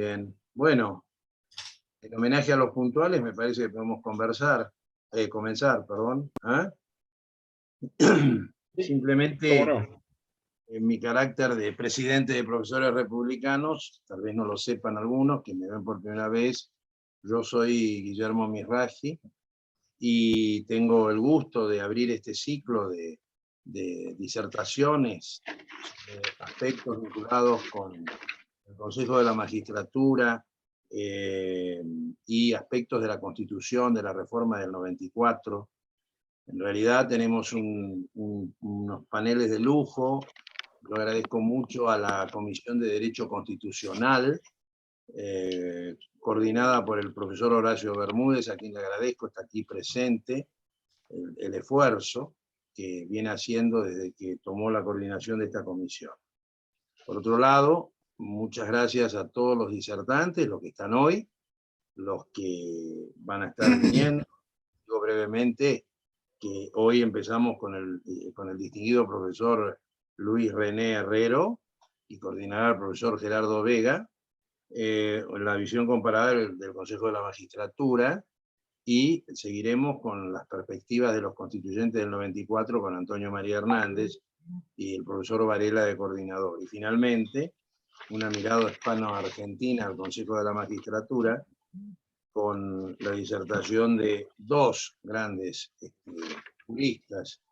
bien. Bueno, en homenaje a los puntuales me parece que podemos comenzar, perdón. Simplemente ¿Cómo no? en mi carácter de presidente de profesores republicanos, tal vez no lo sepan algunos que me ven por primera vez, yo soy Guillermo Mizrahi y tengo el gusto de abrir este ciclo de disertaciones sobre aspectos vinculados con el Consejo de la Magistratura y aspectos de la Constitución, de la reforma del 94. En realidad tenemos unos paneles de lujo. Lo agradezco mucho a la Comisión de Derecho Constitucional, coordinada por el profesor Horacio Bermúdez, a quien le agradezco, está aquí presente, el esfuerzo que viene haciendo desde que tomó la coordinación de esta comisión. Por otro lado, muchas gracias a todos los disertantes, los que están hoy, los que van a estar viniendo. Digo brevemente que hoy empezamos con el distinguido profesor Luis René Herrero y coordinará el profesor Gerardo Vega, la visión comparada del Consejo de la Magistratura, y seguiremos con las perspectivas de los constituyentes del 94 con Antonio María Hernández y el profesor Varela de coordinador. Y finalmente, una mirada hispano-argentina al Consejo de la Magistratura, con la disertación de dos grandes juristas,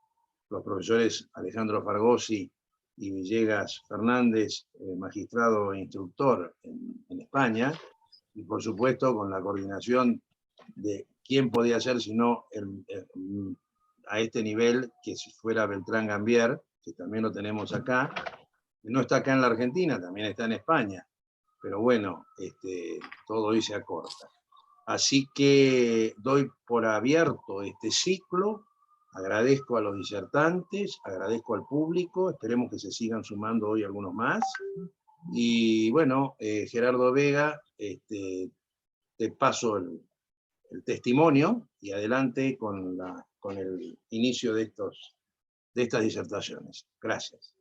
los profesores Alejandro Fargosi y Villegas Fernández, magistrado e instructor en España, y por supuesto con la coordinación de quién podía ser sino a este nivel que si fuera Beltrán Gambier, que también lo tenemos acá, que no está acá en la Argentina, también está en España, pero bueno, todo hoy se acorta. Así que doy por abierto este ciclo, agradezco a los disertantes, agradezco al público, esperemos que se sigan sumando hoy algunos más. Y bueno, Gerardo Vega, te paso el testimonio y adelante con el inicio de estas disertaciones. Gracias.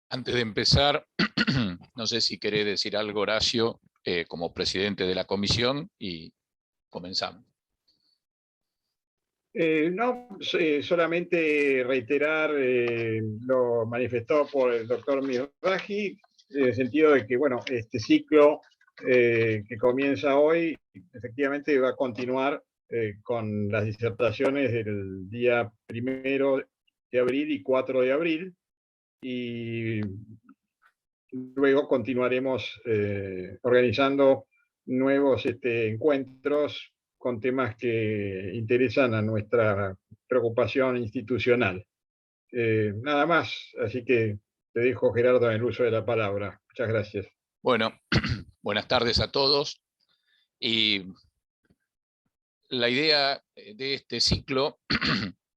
Antes de empezar, no sé si querés decir algo, Horacio, como presidente de la comisión, y comenzamos. No, solamente reiterar lo manifestado por el doctor Mizrahi, en el sentido de que, bueno, este ciclo que comienza hoy, efectivamente va a continuar con las disertaciones del día 1 de abril y 4 de abril, y luego continuaremos organizando nuevos encuentros con temas que interesan a nuestra preocupación institucional. Nada más, así que te dejo, Gerardo, en el uso de la palabra. Muchas gracias. Bueno, buenas tardes a todos. Y la idea de este ciclo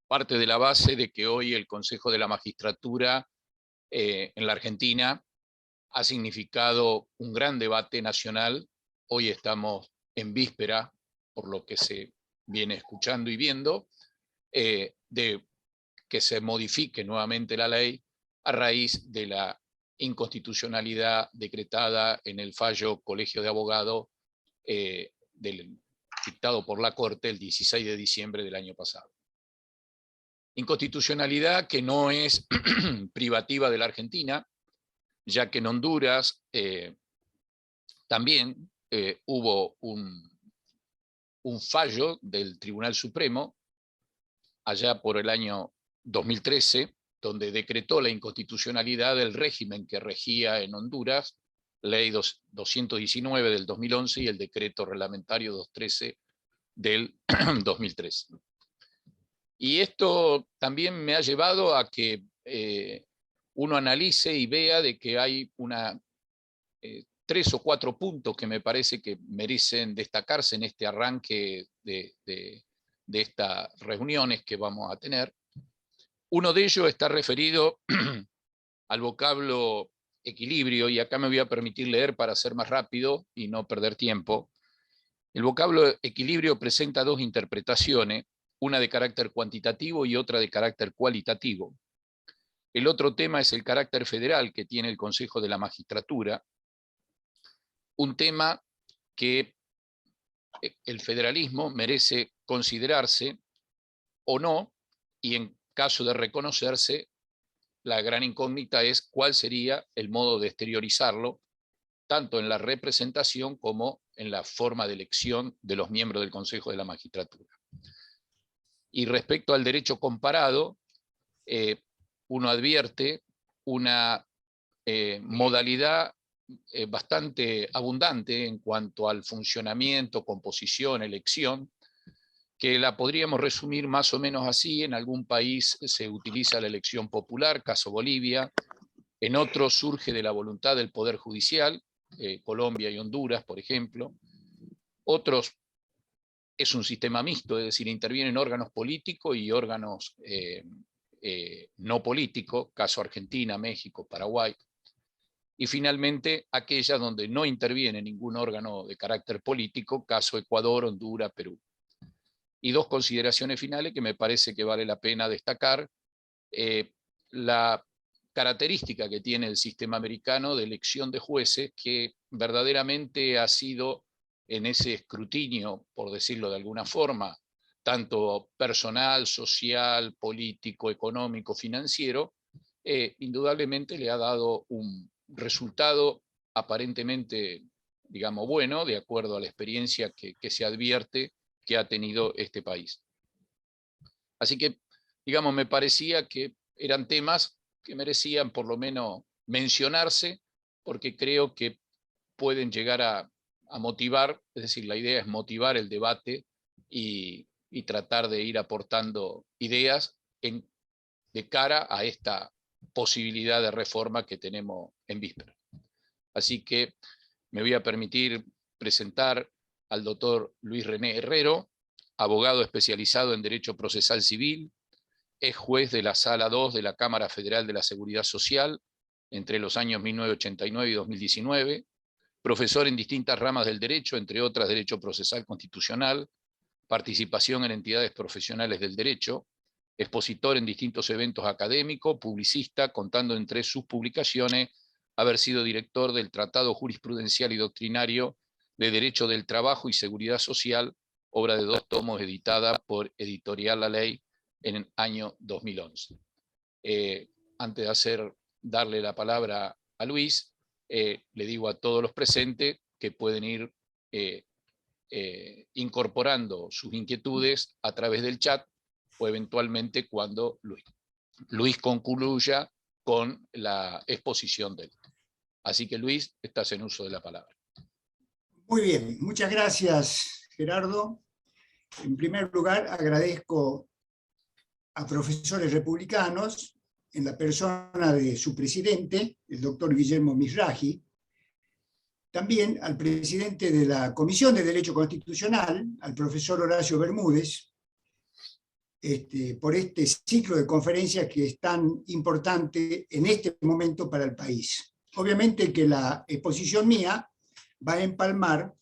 parte de la base de que hoy el Consejo de la Magistratura en la Argentina ha significado un gran debate nacional. Hoy estamos en víspera, por lo que se viene escuchando y viendo, de que se modifique nuevamente la ley a raíz de la inconstitucionalidad decretada en el fallo Colegio de Abogados dictado por la Corte el 16 de diciembre del año pasado. Inconstitucionalidad que no es privativa de la Argentina, ya que en Honduras también hubo un fallo del Tribunal Supremo allá por el año 2013, donde decretó la inconstitucionalidad del régimen que regía en Honduras, ley 219 del 2011 y el decreto reglamentario 213 del 2013. Y esto también me ha llevado a que uno analice y vea de que hay 3 o 4 puntos que me parece que merecen destacarse en este arranque de estas reuniones que vamos a tener. Uno de ellos está referido al vocablo equilibrio, y acá me voy a permitir leer para ser más rápido y no perder tiempo. El vocablo equilibrio presenta dos interpretaciones, una de carácter cuantitativo y otra de carácter cualitativo. El otro tema es el carácter federal que tiene el Consejo de la Magistratura. un tema que el federalismo merece considerarse o no, y en caso de reconocerse, la gran incógnita es cuál sería el modo de exteriorizarlo, tanto en la representación como en la forma de elección de los miembros del Consejo de la Magistratura. Y respecto al derecho comparado, uno advierte una modalidad bastante abundante en cuanto al funcionamiento, composición, elección, que la podríamos resumir más o menos así. En algún país se utiliza la elección popular, caso Bolivia, en otros surge de la voluntad del Poder Judicial, Colombia y Honduras, por ejemplo. Otros es un sistema mixto, es decir, intervienen órganos políticos y órganos no políticos, caso Argentina, México, Paraguay. Y finalmente aquellas donde no interviene ningún órgano de carácter político, caso Ecuador, Honduras, Perú. Y dos consideraciones finales que me parece que vale la pena destacar. La característica que tiene el sistema americano de elección de jueces, que verdaderamente ha sido en ese escrutinio, por decirlo de alguna forma, tanto personal, social, político, económico, financiero, indudablemente le ha dado un resultado aparentemente, digamos, bueno, de acuerdo a la experiencia que se advierte que ha tenido este país. Así que, digamos, me parecía que eran temas que merecían por lo menos mencionarse, porque creo que pueden llegar a motivar, es decir, la idea es motivar el debate y tratar de ir aportando ideas de cara a esta posibilidad de reforma que tenemos en víspera. Así que me voy a permitir presentar al doctor Luis René Herrero, abogado especializado en Derecho Procesal Civil, es juez de la Sala 2 de la Cámara Federal de la Seguridad Social entre los años 1989 y 2019, profesor en distintas ramas del derecho, entre otras Derecho Procesal Constitucional, participación en entidades profesionales del derecho, expositor en distintos eventos académicos, publicista, contando entre sus publicaciones haber sido director del Tratado Jurisprudencial y Doctrinario de Derecho del Trabajo y Seguridad Social, obra de 2 tomos editada por Editorial La Ley en el año 2011. Antes de darle la palabra a Luis, le digo a todos los presentes que pueden ir incorporando sus inquietudes a través del chat o eventualmente cuando Luis concluya con la exposición de él. Así que Luis, estás en uso de la palabra. Muy bien, muchas gracias, Gerardo. En primer lugar, agradezco a profesores republicanos, en la persona de su presidente, el doctor Guillermo Mizrahi, también al presidente de la Comisión de Derecho Constitucional, al profesor Horacio Bermúdez, por este ciclo de conferencias que es tan importante en este momento para el país. Obviamente que la exposición mía va a empalmar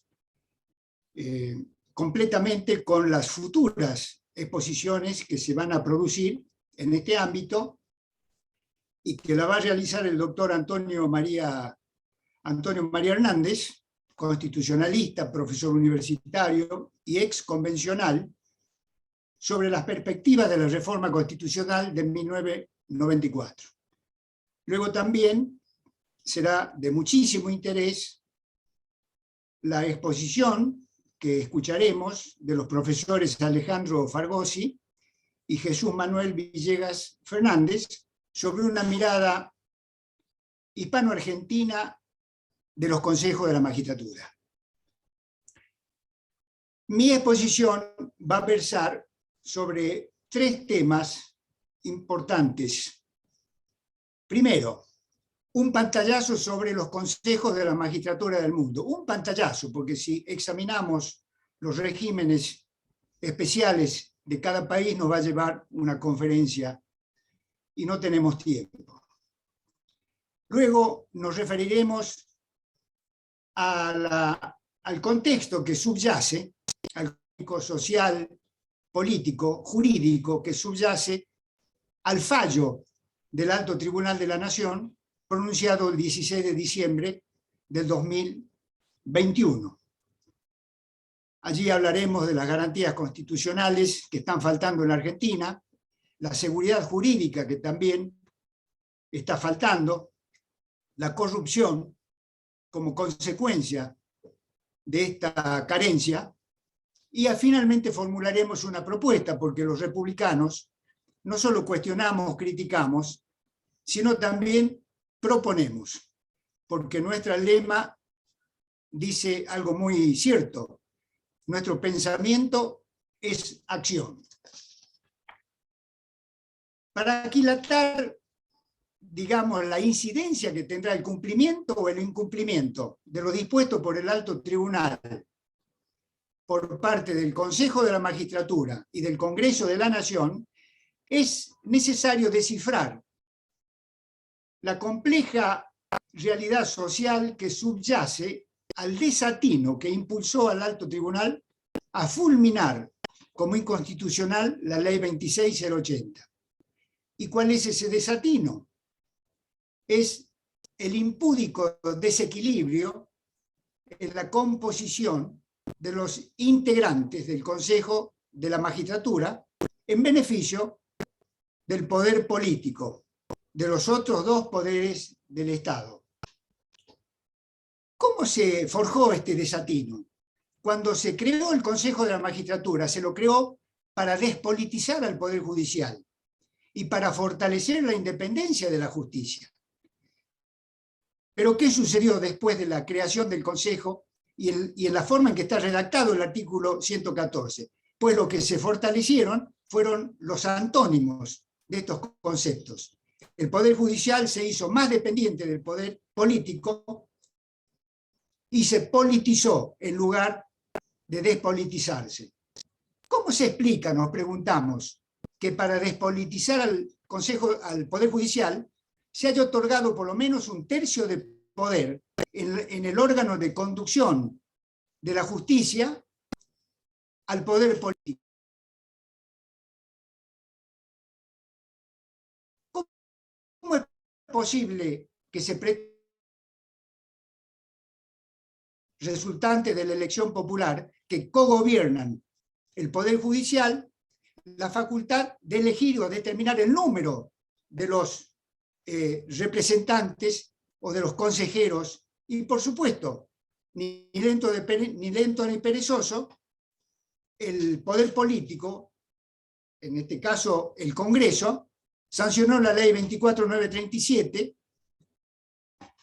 completamente con las futuras exposiciones que se van a producir en este ámbito y que la va a realizar el doctor Antonio María Hernández, constitucionalista, profesor universitario y ex convencional, sobre las perspectivas de la reforma constitucional de 1994. Luego también será de muchísimo interés la exposición que escucharemos de los profesores Alejandro Fargosi y Jesús Manuel Villegas Fernández sobre una mirada hispano-argentina de los consejos de la magistratura. Mi exposición va a versar sobre 3 temas importantes. Primero, un pantallazo sobre los consejos de la magistratura del mundo. Un pantallazo, porque si examinamos los regímenes especiales de cada país nos va a llevar una conferencia y no tenemos tiempo. Luego nos referiremos al contexto que subyace, al contexto social, político, jurídico que subyace al fallo del Alto Tribunal de la Nación pronunciado el 16 de diciembre del 2000 21. Allí hablaremos de las garantías constitucionales que están faltando en la Argentina, la seguridad jurídica que también está faltando, la corrupción como consecuencia de esta carencia, y finalmente formularemos una propuesta, porque los republicanos no solo cuestionamos, criticamos, sino también proponemos, porque nuestro lema dice algo muy cierto: nuestro pensamiento es acción. Para aquilatar, digamos, la incidencia que tendrá el cumplimiento o el incumplimiento de lo dispuesto por el Alto Tribunal por parte del Consejo de la Magistratura y del Congreso de la Nación, es necesario descifrar la compleja realidad social que subyace al desatino que impulsó al Alto Tribunal a fulminar como inconstitucional la Ley 26.080. ¿Y cuál es ese desatino? Es el impúdico desequilibrio en la composición de los integrantes del Consejo de la Magistratura en beneficio del poder político, de los otros dos poderes del Estado. ¿Cómo se forjó este desatino? Cuando se creó el Consejo de la Magistratura, se lo creó para despolitizar al Poder Judicial y para fortalecer la independencia de la justicia. Pero ¿qué sucedió después de la creación del Consejo y en la forma en que está redactado el artículo 114? Pues lo que se fortalecieron fueron los antónimos de estos conceptos. El Poder Judicial se hizo más dependiente del poder político y se politizó en lugar de despolitizarse. ¿Cómo se explica, nos preguntamos, que para despolitizar al Poder Judicial se haya otorgado por lo menos un tercio de poder en el órgano de conducción de la justicia al poder político? ¿Cómo es posible que se resultante de la elección popular, que cogobiernan el Poder Judicial, la facultad de elegir o determinar el número de los representantes o de los consejeros, y por supuesto, ni lento ni perezoso, el poder político, en este caso el Congreso, sancionó la ley 24.937,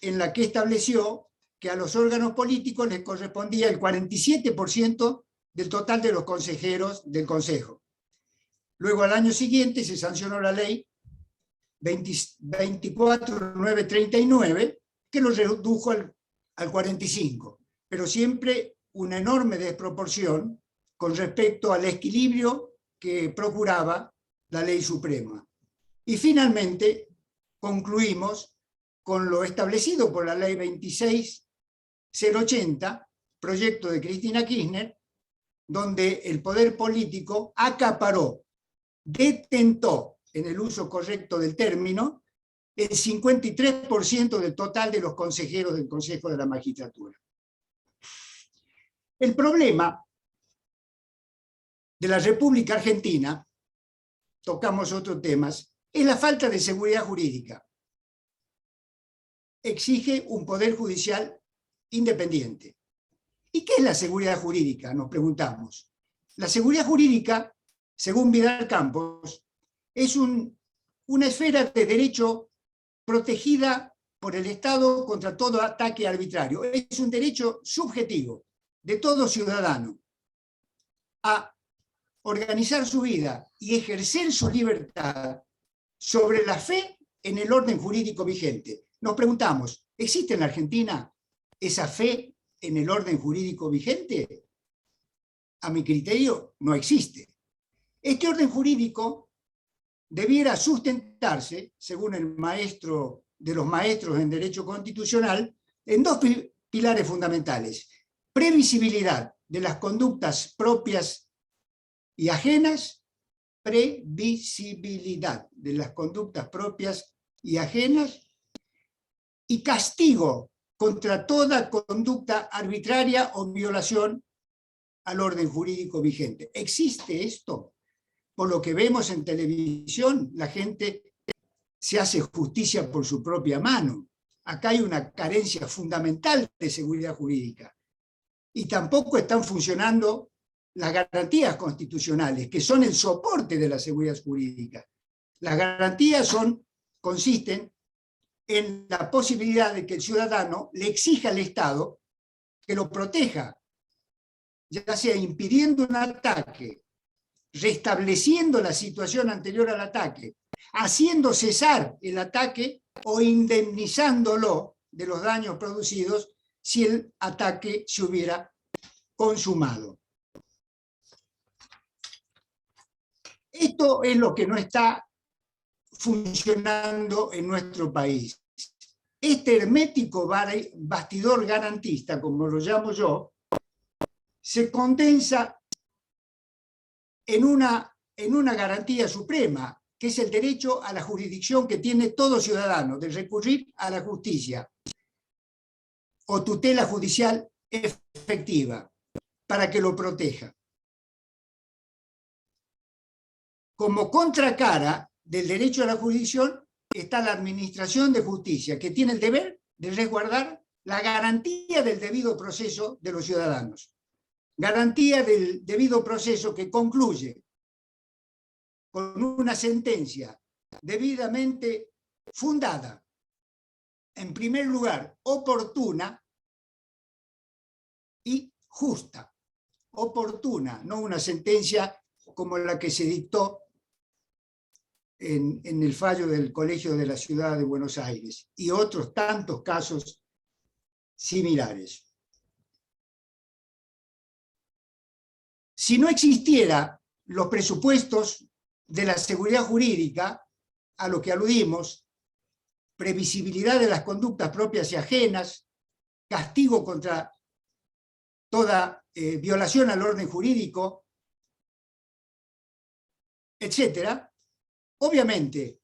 en la que estableció que a los órganos políticos les correspondía el 47% del total de los consejeros del Consejo. Luego, al año siguiente, se sancionó la ley 24.939, que lo redujo al 45%, pero siempre una enorme desproporción con respecto al equilibrio que procuraba la ley suprema. Y finalmente concluimos con lo establecido por la ley 26.080, proyecto de Cristina Kirchner, donde el poder político acaparó, detentó, en el uso correcto del término, el 53% del total de los consejeros del Consejo de la Magistratura. El problema de la República Argentina, tocamos otros temas, es la falta de seguridad jurídica. Exige un poder judicial independiente. ¿Y qué es la seguridad jurídica?, nos preguntamos. La seguridad jurídica, según Vidal Campos, es una esfera de derecho protegida por el Estado contra todo ataque arbitrario. Es un derecho subjetivo de todo ciudadano a organizar su vida y ejercer su libertad sobre la fe en el orden jurídico vigente. Nos preguntamos, ¿existe en la Argentina esa fe en el orden jurídico vigente? A mi criterio, no existe. Este orden jurídico debiera sustentarse, según el maestro de los maestros en Derecho Constitucional, en dos pilares fundamentales: previsibilidad de las conductas propias y ajenas, previsibilidad de las conductas propias y ajenas, y castigo contra toda conducta arbitraria o violación al orden jurídico vigente. ¿Existe esto? Por lo que vemos en televisión, la gente se hace justicia por su propia mano. Acá hay una carencia fundamental de seguridad jurídica. Y tampoco están funcionando las garantías constitucionales, que son el soporte de la seguridad jurídica. Las garantías consisten en la posibilidad de que el ciudadano le exija al Estado que lo proteja, ya sea impidiendo un ataque, restableciendo la situación anterior al ataque, haciendo cesar el ataque o indemnizándolo de los daños producidos si el ataque se hubiera consumado. Esto es lo que no está funcionando en nuestro país. Este hermético bastidor garantista, como lo llamo yo, se condensa en una garantía suprema, que es el derecho a la jurisdicción que tiene todo ciudadano, de recurrir a la justicia o tutela judicial efectiva para que lo proteja. Como contracara del derecho a la jurisdicción está la Administración de Justicia, que tiene el deber de resguardar la garantía del debido proceso de los ciudadanos. Garantía del debido proceso que concluye con una sentencia debidamente fundada, en primer lugar, oportuna y justa. Oportuna, no una sentencia como la que se dictó en el fallo del Colegio de la Ciudad de Buenos Aires y otros tantos casos similares. Si no existieran los presupuestos de la seguridad jurídica, a lo que aludimos, previsibilidad de las conductas propias y ajenas, castigo contra toda violación al orden jurídico, etc., obviamente,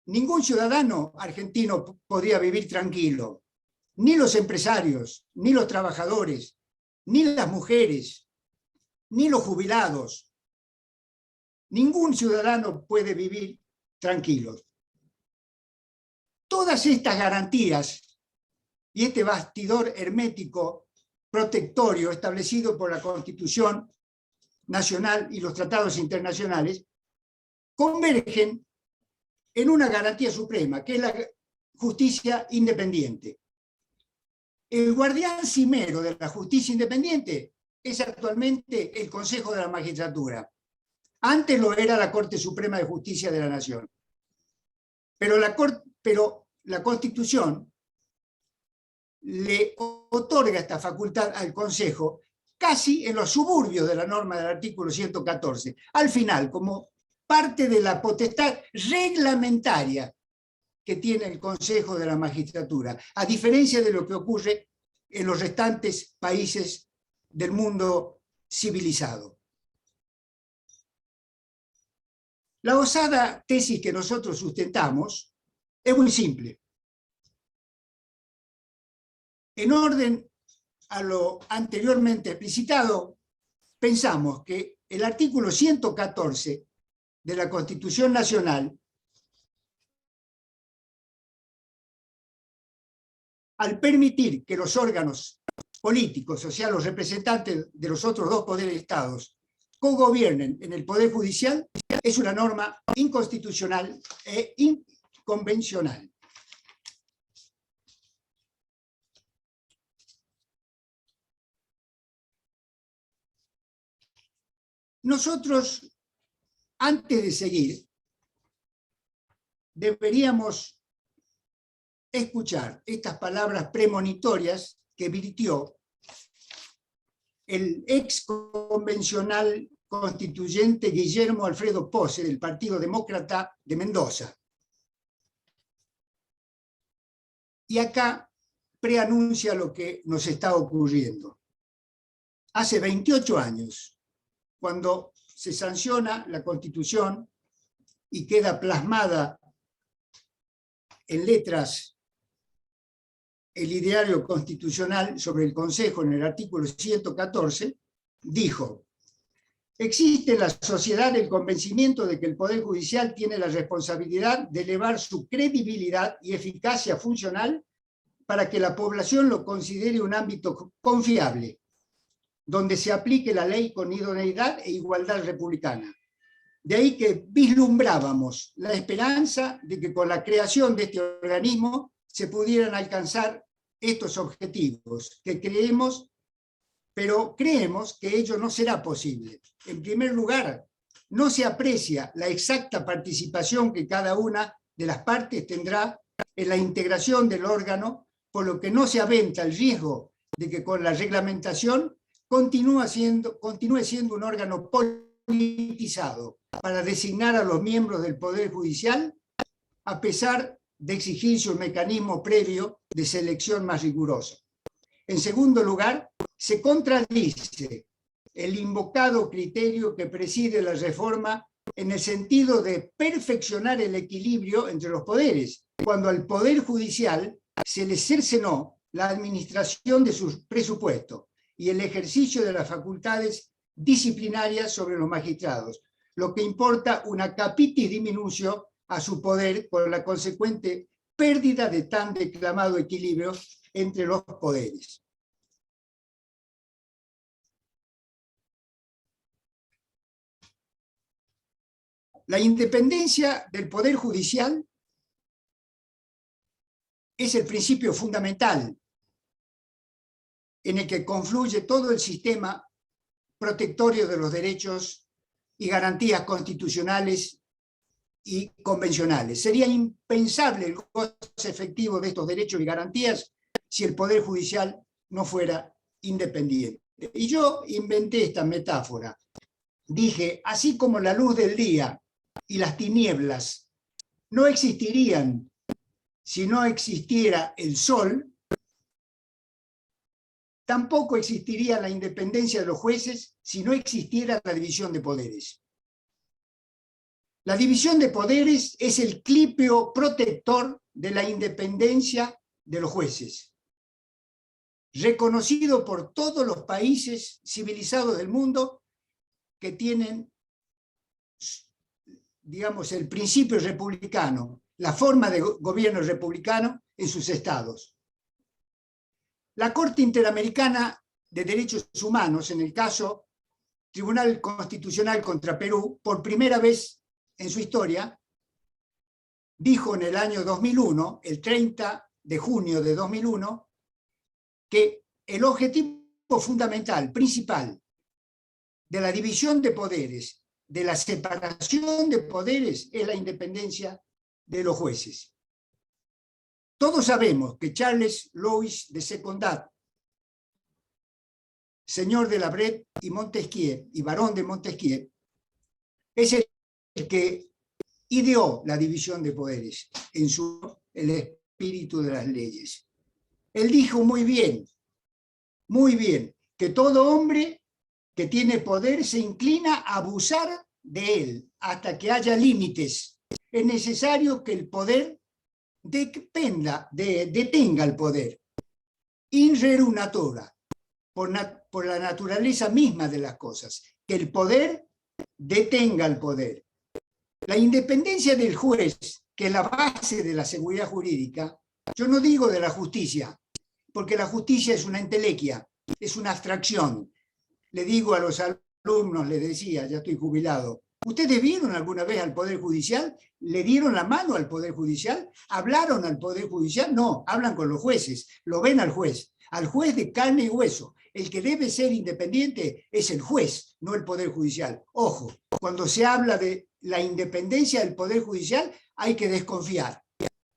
ningún ciudadano argentino podría vivir tranquilo, ni los empresarios, ni los trabajadores, ni las mujeres, ni los jubilados. Ningún ciudadano puede vivir tranquilo. Todas estas garantías y este bastidor hermético protectorio establecido por la Constitución Nacional y los tratados internacionales convergen en una garantía suprema, que es la justicia independiente. El guardián cimero de la justicia independiente es actualmente el Consejo de la Magistratura. Antes lo era la Corte Suprema de Justicia de la Nación. Pero la Constitución le otorga esta facultad al Consejo casi en los suburbios de la norma del artículo 114. Al final, como parte de la potestad reglamentaria que tiene el Consejo de la Magistratura, a diferencia de lo que ocurre en los restantes países del mundo civilizado. La osada tesis que nosotros sustentamos es muy simple. En orden a lo anteriormente explicitado, pensamos que el artículo 114 de la Constitución Nacional, al permitir que los órganos políticos, o sea, los representantes de los otros dos poderes de Estados, cogobiernen en el Poder Judicial, es una norma inconstitucional e inconvencional. Nosotros, antes de seguir, deberíamos escuchar estas palabras premonitorias que virtió el ex convencional constituyente Guillermo Alfredo Pose del Partido Demócrata de Mendoza. Y acá preanuncia lo que nos está ocurriendo. Hace 28 años, cuando se sanciona la Constitución y queda plasmada en letras el ideario constitucional sobre el Consejo en el artículo 114, dijo: existe en la sociedad el convencimiento de que el Poder Judicial tiene la responsabilidad de elevar su credibilidad y eficacia funcional para que la población lo considere un ámbito confiable, donde se aplique la ley con idoneidad e igualdad republicana. De ahí que vislumbrábamos la esperanza de que con la creación de este organismo se pudieran alcanzar estos objetivos, pero creemos que ello no será posible. En primer lugar, no se aprecia la exacta participación que cada una de las partes tendrá en la integración del órgano, por lo que no se aventa el riesgo de que con la reglamentación continúe siendo un órgano politizado para designar a los miembros del Poder Judicial, a pesar de exigirse un mecanismo previo de selección más riguroso. En segundo lugar, se contradice el invocado criterio que preside la reforma en el sentido de perfeccionar el equilibrio entre los poderes, cuando al Poder Judicial se le cercenó la administración de su presupuesto y el ejercicio de las facultades disciplinarias sobre los magistrados, lo que importa una capitis diminutio a su poder con la consecuente pérdida de tan declamado equilibrio entre los poderes. La independencia del Poder Judicial es el principio fundamental en el que confluye todo el sistema protectorio de los derechos y garantías constitucionales y convencionales. Sería impensable el goce efectivo de estos derechos y garantías si el Poder Judicial no fuera independiente. Y yo inventé esta metáfora. Dije, así como la luz del día y las tinieblas no existirían si no existiera el sol, tampoco existiría la independencia de los jueces si no existiera la división de poderes. La división de poderes es el clipeo protector de la independencia de los jueces, reconocido por todos los países civilizados del mundo que tienen, digamos, el principio republicano, la forma de gobierno republicano en sus estados. La Corte Interamericana de Derechos Humanos, en el caso Tribunal Constitucional contra Perú, por primera vez en su historia, dijo en el año 2001, el 30 de junio de 2001, que el objetivo fundamental, principal, de la división de poderes, de la separación de poderes, es la independencia de los jueces. Todos sabemos que Charles Louis de Secondat, señor de la Brette y Montesquieu, y barón de Montesquieu, es el que ideó la división de poderes en el espíritu de las leyes. Él dijo muy bien, que todo hombre que tiene poder se inclina a abusar de él hasta que haya límites. Es necesario que el poder detenga el poder, in rerum natura, por la naturaleza misma de las cosas, que el poder detenga el poder. La independencia del juez, que es la base de la seguridad jurídica, yo no digo de la justicia, porque la justicia es una entelequia, es una abstracción. Le digo a los alumnos, les decía, ya estoy jubilado, ¿ustedes vieron alguna vez al Poder Judicial? ¿Le dieron la mano al Poder Judicial? ¿Hablaron al Poder Judicial? No, hablan con los jueces, lo ven al juez de carne y hueso. El que debe ser independiente es el juez, no el Poder Judicial. Ojo, cuando se habla de la independencia del Poder Judicial hay que desconfiar,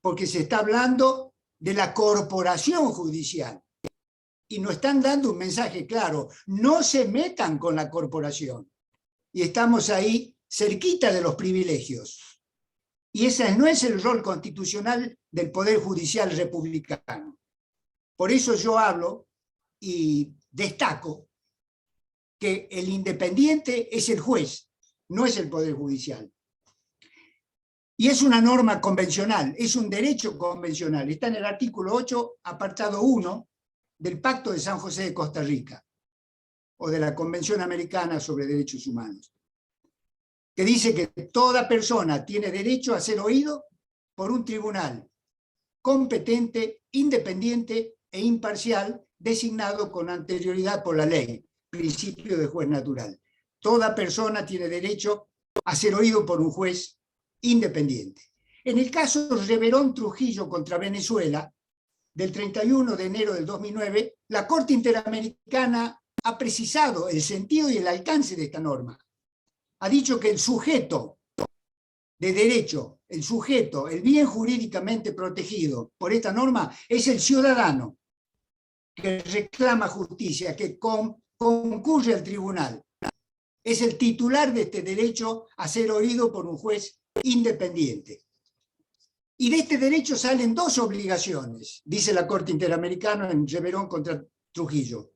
porque se está hablando de la corporación judicial. Y nos están dando un mensaje claro, no se metan con la corporación. Y estamos ahí cerquita de los privilegios. Y ese no es el rol constitucional del Poder Judicial republicano. Por eso yo hablo y destaco que el independiente es el juez, no es el Poder Judicial. Y es una norma convencional, es un derecho convencional. Está en el artículo 8, apartado 1 del Pacto de San José de Costa Rica, o de la Convención Americana sobre Derechos Humanos, que dice que toda persona tiene derecho a ser oído por un tribunal competente, independiente e imparcial, designado con anterioridad por la ley, principio de juez natural. Toda persona tiene derecho a ser oído por un juez independiente. En el caso Reverón Trujillo contra Venezuela, del 31 de enero del 2009, la Corte Interamericana ha precisado el sentido y el alcance de esta norma. Ha dicho que el sujeto de derecho, el sujeto, el bien jurídicamente protegido por esta norma es el ciudadano que reclama justicia, que concurre al tribunal. Es el titular de este derecho a ser oído por un juez independiente. Y de este derecho salen dos obligaciones, dice la Corte Interamericana en Reverón contra Trujillo.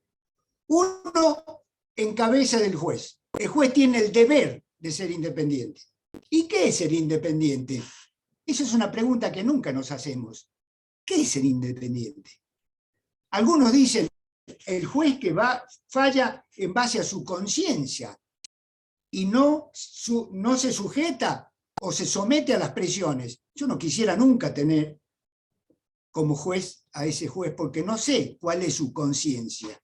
Uno en cabeza del juez. El juez tiene el deber de ser independiente. ¿Y qué es ser independiente? Esa es una pregunta que nunca nos hacemos. ¿Qué es ser independiente? Algunos dicen el juez que falla en base a su conciencia y no se sujeta o se somete a las presiones. Yo no quisiera nunca tener como juez a ese juez porque no sé cuál es su conciencia.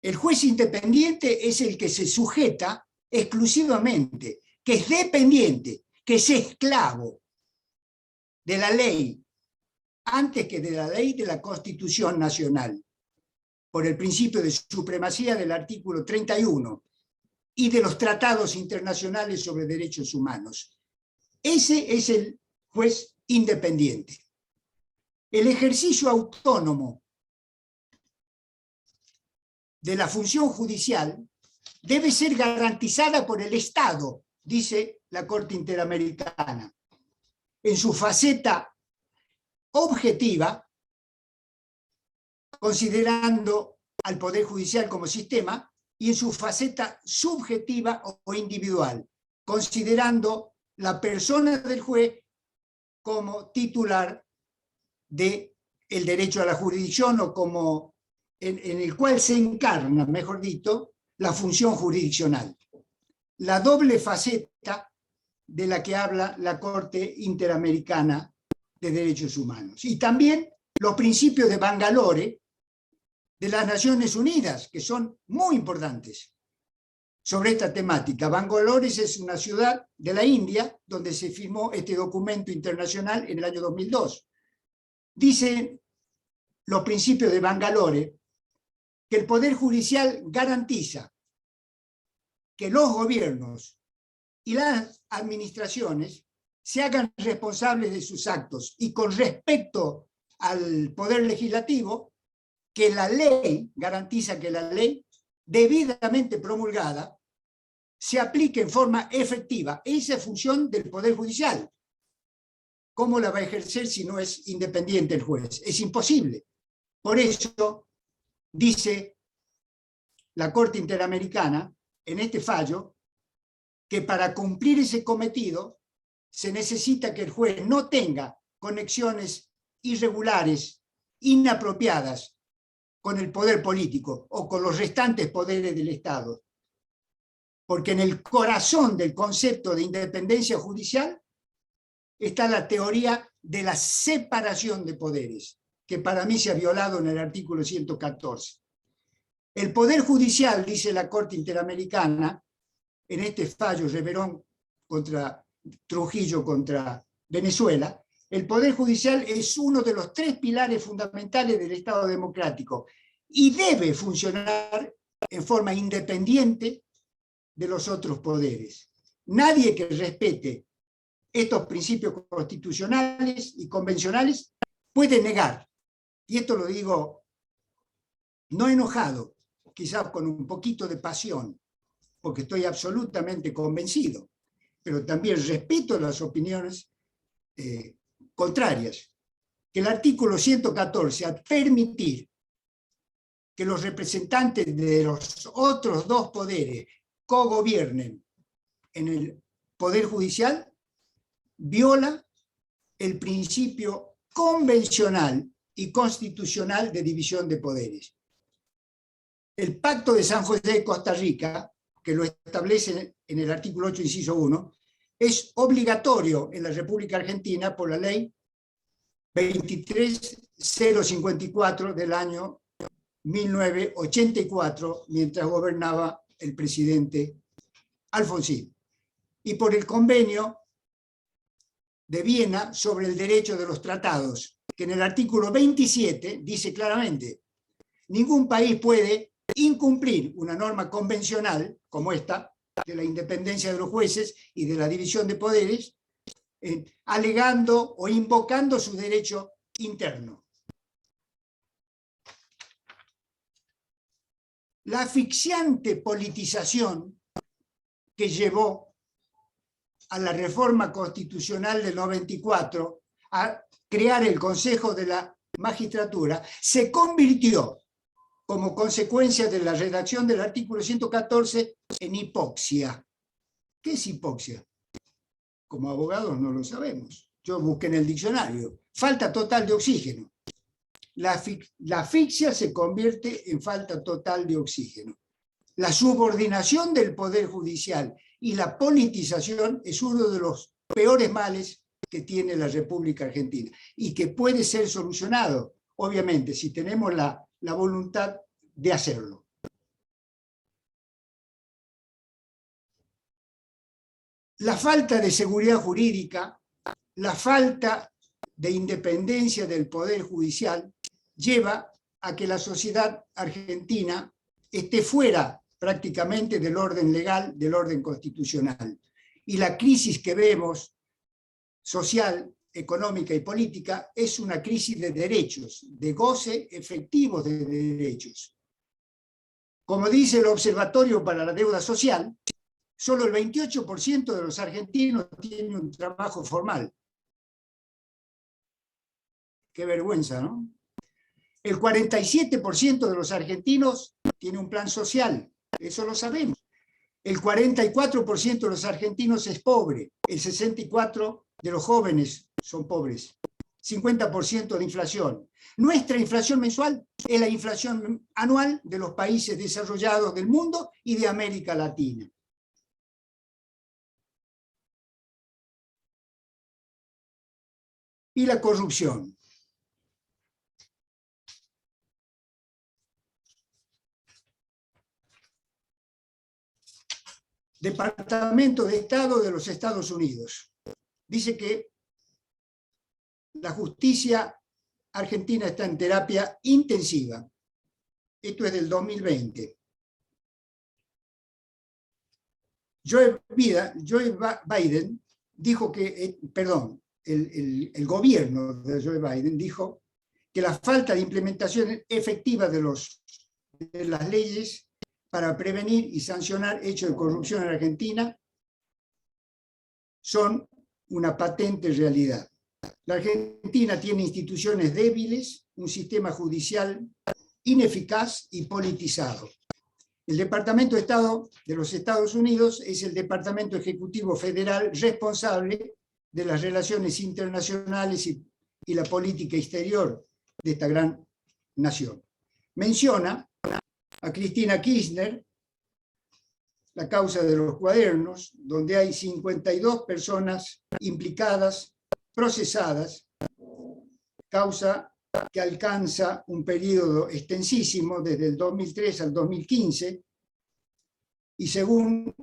El juez independiente es el que se sujeta exclusivamente, que es dependiente, que es esclavo de la ley, antes que de la ley de la Constitución Nacional, por el principio de supremacía del artículo 31 y de los tratados internacionales sobre derechos humanos. Ese es el juez independiente. El ejercicio autónomo de la función judicial debe ser garantizada por el Estado, dice la Corte Interamericana, en su faceta objetiva, considerando al Poder Judicial como sistema, y en su faceta subjetiva o individual, considerando la persona del juez como titular del derecho a la jurisdicción o como en el cual se encarna, mejor dicho, la función jurisdiccional. La doble faceta de la que habla la Corte Interamericana de Derechos Humanos. Y también los principios de Bangalore de las Naciones Unidas, que son muy importantes sobre esta temática. Bangalore es una ciudad de la India donde se firmó este documento internacional en el año 2002. Dicen los principios de Bangalore que el Poder Judicial garantiza que los gobiernos y las administraciones se hagan responsables de sus actos, y con respecto al Poder Legislativo, que la ley garantiza que la ley debidamente promulgada se aplique en forma efectiva. Esa es función del Poder Judicial. ¿Cómo la va a ejercer si no es independiente el juez? Es imposible. Por eso dice la Corte Interamericana en este fallo que para cumplir ese cometido se necesita que el juez no tenga conexiones irregulares, inapropiadas con el poder político o con los restantes poderes del Estado. Porque en el corazón del concepto de independencia judicial está la teoría de la separación de poderes, que para mí se ha violado en el artículo 114. El Poder Judicial, dice la Corte Interamericana, en este fallo Reverón contra Trujillo contra Venezuela, el Poder Judicial es uno de los tres pilares fundamentales del Estado democrático y debe funcionar en forma independiente de los otros poderes. Nadie que respete estos principios constitucionales y convencionales puede negar, y esto lo digo no enojado, quizás con un poquito de pasión, porque estoy absolutamente convencido, pero también respeto las opiniones contrarias, que el artículo 114, al permitir que los representantes de los otros dos poderes cogobiernen en el Poder Judicial, viola el principio convencional y constitucional de división de poderes. El Pacto de San José de Costa Rica, que lo establece en el artículo 8, inciso 1, es obligatorio en la República Argentina por la ley 23054 del año 1984, mientras gobernaba el presidente Alfonsín, y por el convenio de Viena sobre el derecho de los tratados, que en el artículo 27 dice claramente: ningún país puede incumplir una norma convencional como esta, de la independencia de los jueces y de la división de poderes, alegando o invocando su derecho interno. La asfixiante politización que llevó a la reforma constitucional del 94 a crear el Consejo de la Magistratura se convirtió, como consecuencia de la redacción del artículo 114, en hipoxia. ¿Qué es hipoxia? Como abogados no lo sabemos. Yo busqué en el diccionario. Falta total de oxígeno. La asfixia se convierte en falta total de oxígeno. La subordinación del Poder Judicial y la politización es uno de los peores males que tiene la República Argentina y que puede ser solucionado, obviamente, si tenemos la voluntad de hacerlo. La falta de seguridad jurídica, la falta de independencia del Poder Judicial lleva a que la sociedad argentina esté fuera prácticamente del orden legal, del orden constitucional. Y la crisis que vemos, social, económica y política, es una crisis de derechos, de goce efectivo de derechos. Como dice el Observatorio para la Deuda Social, solo el 28% de los argentinos tiene un trabajo formal. Qué vergüenza, ¿no? El 47% de los argentinos tiene un plan social, eso lo sabemos. El 44% de los argentinos es pobre, el 64% de los jóvenes son pobres, 50% de inflación. Nuestra inflación mensual es la inflación anual de los países desarrollados del mundo y de América Latina. Y la corrupción. Departamento de Estado de los Estados Unidos dice que la justicia argentina está en terapia intensiva. Esto es del 2020. Joe Biden dijo que, el gobierno de Joe Biden dijo que la falta de implementación efectiva de las leyes para prevenir y sancionar hechos de corrupción en Argentina son una patente realidad. La Argentina tiene instituciones débiles, un sistema judicial ineficaz y politizado. El Departamento de Estado de los Estados Unidos es el Departamento Ejecutivo Federal responsable de las relaciones internacionales y la política exterior de esta gran nación. Menciona a Cristina Kirchner, la causa de los cuadernos, donde hay 52 personas implicadas, procesadas, causa que alcanza un periodo extensísimo desde el 2003 al 2015, y según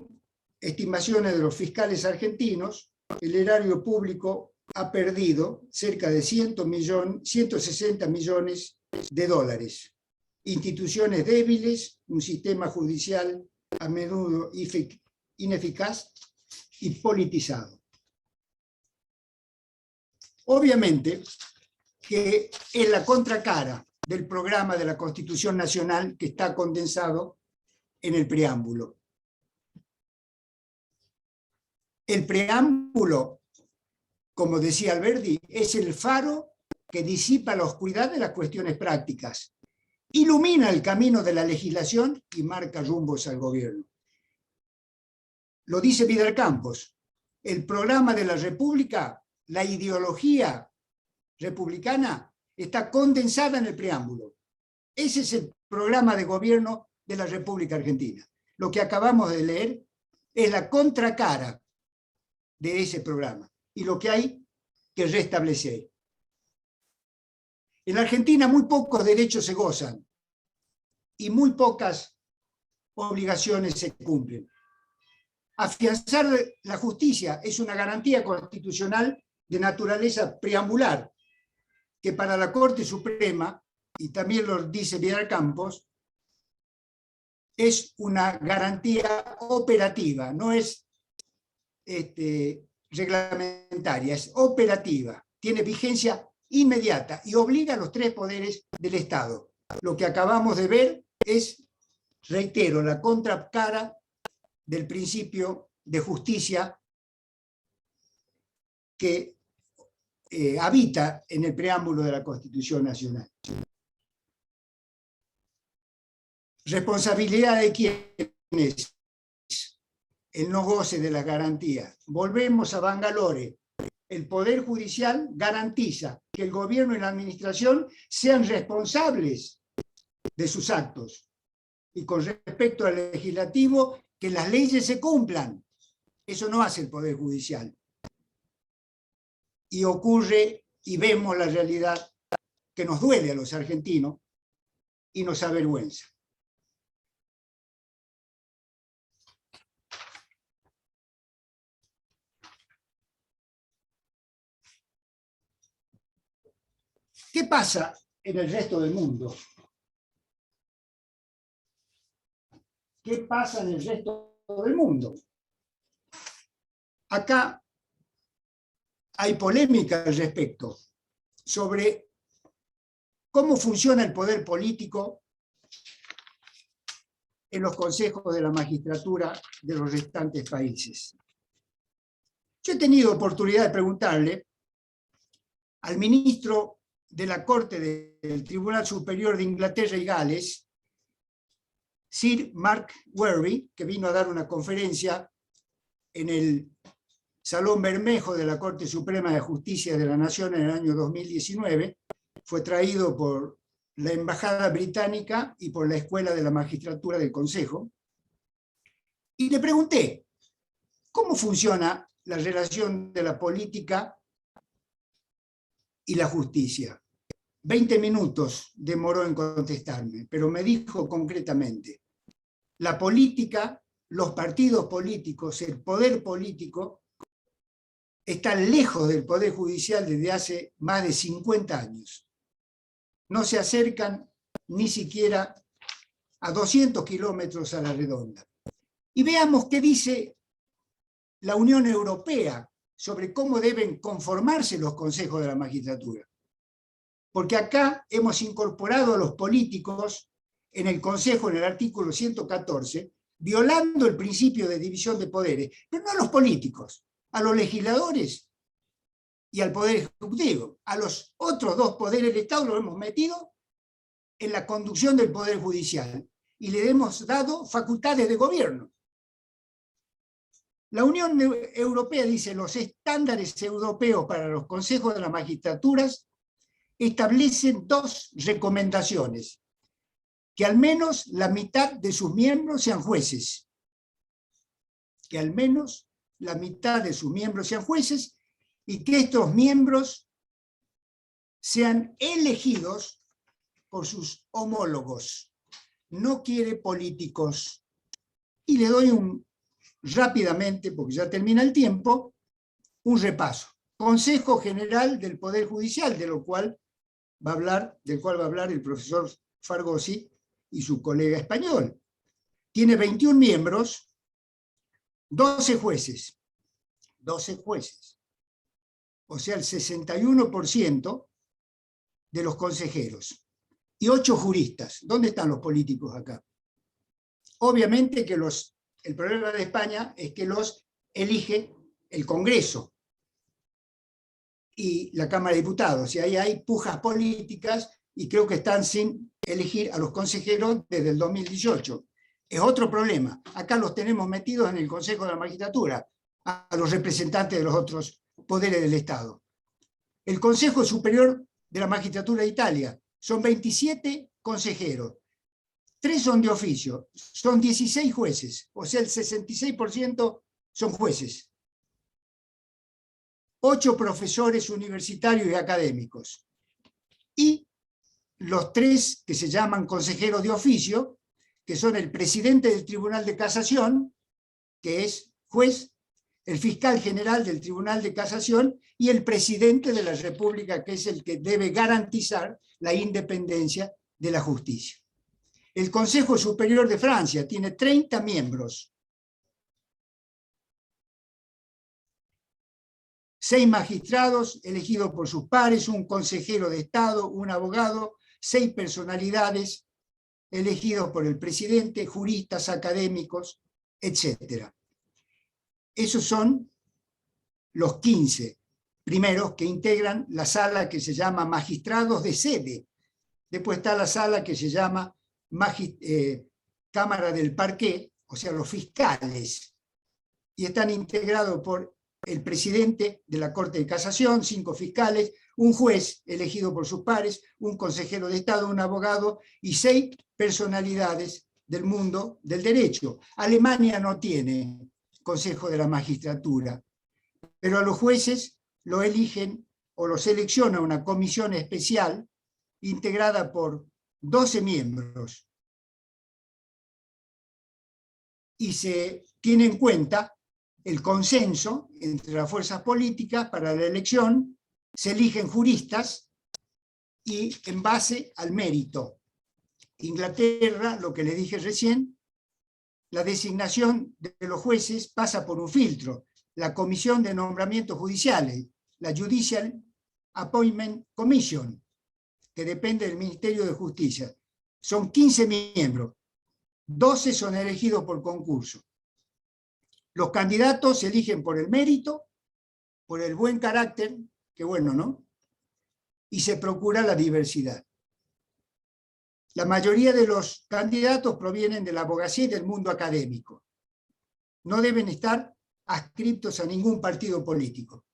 estimaciones de los fiscales argentinos, el erario público ha perdido cerca de 160 millones de dólares. Instituciones débiles, un sistema judicial a menudo ineficaz y politizado. Obviamente que es la contracara del programa de la Constitución Nacional que está condensado en el preámbulo. El preámbulo, como decía Alberdi, es el faro que disipa la oscuridad de las cuestiones prácticas, ilumina el camino de la legislación y marca rumbos al gobierno. Lo dice Vidal Campos, el programa de la República, la ideología republicana, está condensada en el preámbulo. Ese es el programa de gobierno de la República Argentina. Lo que acabamos de leer es la contracara de ese programa y lo que hay que restablecer. En la Argentina muy pocos derechos se gozan y muy pocas obligaciones se cumplen. Afianzar la justicia es una garantía constitucional de naturaleza preambular, que para la Corte Suprema, y también lo dice Vidal Campos, es una garantía operativa, no es reglamentaria, es operativa, tiene vigencia inmediata y obliga a los tres poderes del Estado. Lo que acabamos de ver es, reitero, la contracara del principio de justicia que habita en el preámbulo de la Constitución Nacional. ¿Responsabilidad de quién es el no goce de las garantías? Volvemos a Bangalore. El Poder Judicial garantiza que el gobierno y la administración sean responsables de sus actos. Y con respecto al legislativo, que las leyes se cumplan. Eso no hace el Poder Judicial. Y ocurre, y vemos la realidad que nos duele a los argentinos y nos avergüenza. ¿Qué pasa en el resto del mundo? ¿Qué pasa en el resto del mundo? Acá hay polémica al respecto sobre cómo funciona el poder político en los consejos de la magistratura de los restantes países. Yo he tenido oportunidad de preguntarle al ministro de la Corte del Tribunal Superior de Inglaterra y Gales, Sir Mark Werby, que vino a dar una conferencia en el Salón Bermejo de la Corte Suprema de Justicia de la Nación en el año 2019, fue traído por la Embajada Británica y por la Escuela de la Magistratura del Consejo, y le pregunté, ¿cómo funciona la relación de la política y la justicia? 20 minutos demoró en contestarme, pero me dijo concretamente, la política, los partidos políticos, el poder político, están lejos del Poder Judicial desde hace más de 50 años. No se acercan ni siquiera a 200 kilómetros a la redonda. Y veamos qué dice la Unión Europea sobre cómo deben conformarse los consejos de la magistratura. Porque acá hemos incorporado a los políticos en el Consejo, en el artículo 114, violando el principio de división de poderes, pero no a los políticos, a los legisladores y al Poder Ejecutivo. A los otros dos poderes del Estado los hemos metido en la conducción del Poder Judicial y le hemos dado facultades de gobierno. La Unión Europea dice los estándares europeos para los consejos de las magistraturas establecen dos recomendaciones: que al menos la mitad de sus miembros sean jueces. Que al menos la mitad de sus miembros sean jueces y que estos miembros sean elegidos por sus homólogos. No quiere políticos. Y le doy rápidamente, porque ya termina el tiempo, un repaso. Consejo General del Poder Judicial, del cual va a hablar el profesor Fargosi y su colega español. Tiene 21 miembros, 12 jueces. 12 jueces. O sea, el 61% de los consejeros. Y 8 juristas. ¿Dónde están los políticos acá? Obviamente que el problema de España es que los elige el Congreso y la Cámara de Diputados. Y ahí hay pujas políticas y creo que están sin elegir a los consejeros desde el 2018. Es otro problema. Acá los tenemos metidos en el Consejo de la Magistratura. a los representantes de los otros poderes del Estado. El Consejo Superior de la Magistratura de Italia son 27 consejeros, 3 son de oficio, son 16 jueces, o sea, el 66% son jueces. 8 profesores universitarios y académicos. Y los 3 que se llaman consejeros de oficio, que son el presidente del Tribunal de Casación, que es juez, el fiscal general del Tribunal de Casación y el presidente de la República, que es el que debe garantizar la independencia de la justicia. El Consejo Superior de Francia tiene 30 miembros. 6 magistrados elegidos por sus pares, un consejero de Estado, un abogado, 6 personalidades elegidos por el presidente, juristas, académicos, etc. Esos son los 15 primeros que integran la sala que se llama magistrados de sede. Después está la sala que se llama Cámara del Parqué, o sea, los fiscales. Y están integrados por el presidente de la Corte de Casación, 5 fiscales, un juez elegido por sus pares, un consejero de Estado, un abogado y 6 personalidades del mundo del derecho. Alemania no tiene Consejo de la Magistratura, pero a los jueces lo eligen o los selecciona una comisión especial integrada por 12 miembros y se tiene en cuenta el consenso entre las fuerzas políticas para la elección, se eligen juristas y en base al mérito. Inglaterra, lo que le dije recién, la designación de los jueces pasa por un filtro, la Comisión de Nombramientos Judiciales, la Judicial Appointment Commission, que depende del Ministerio de Justicia. Son 15 miembros, 12 son elegidos por concurso. Los candidatos se eligen por el mérito, por el buen carácter, que bueno, ¿no? Y se procura la diversidad. La mayoría de los candidatos provienen de la abogacía y del mundo académico. No deben estar adscritos a ningún partido político.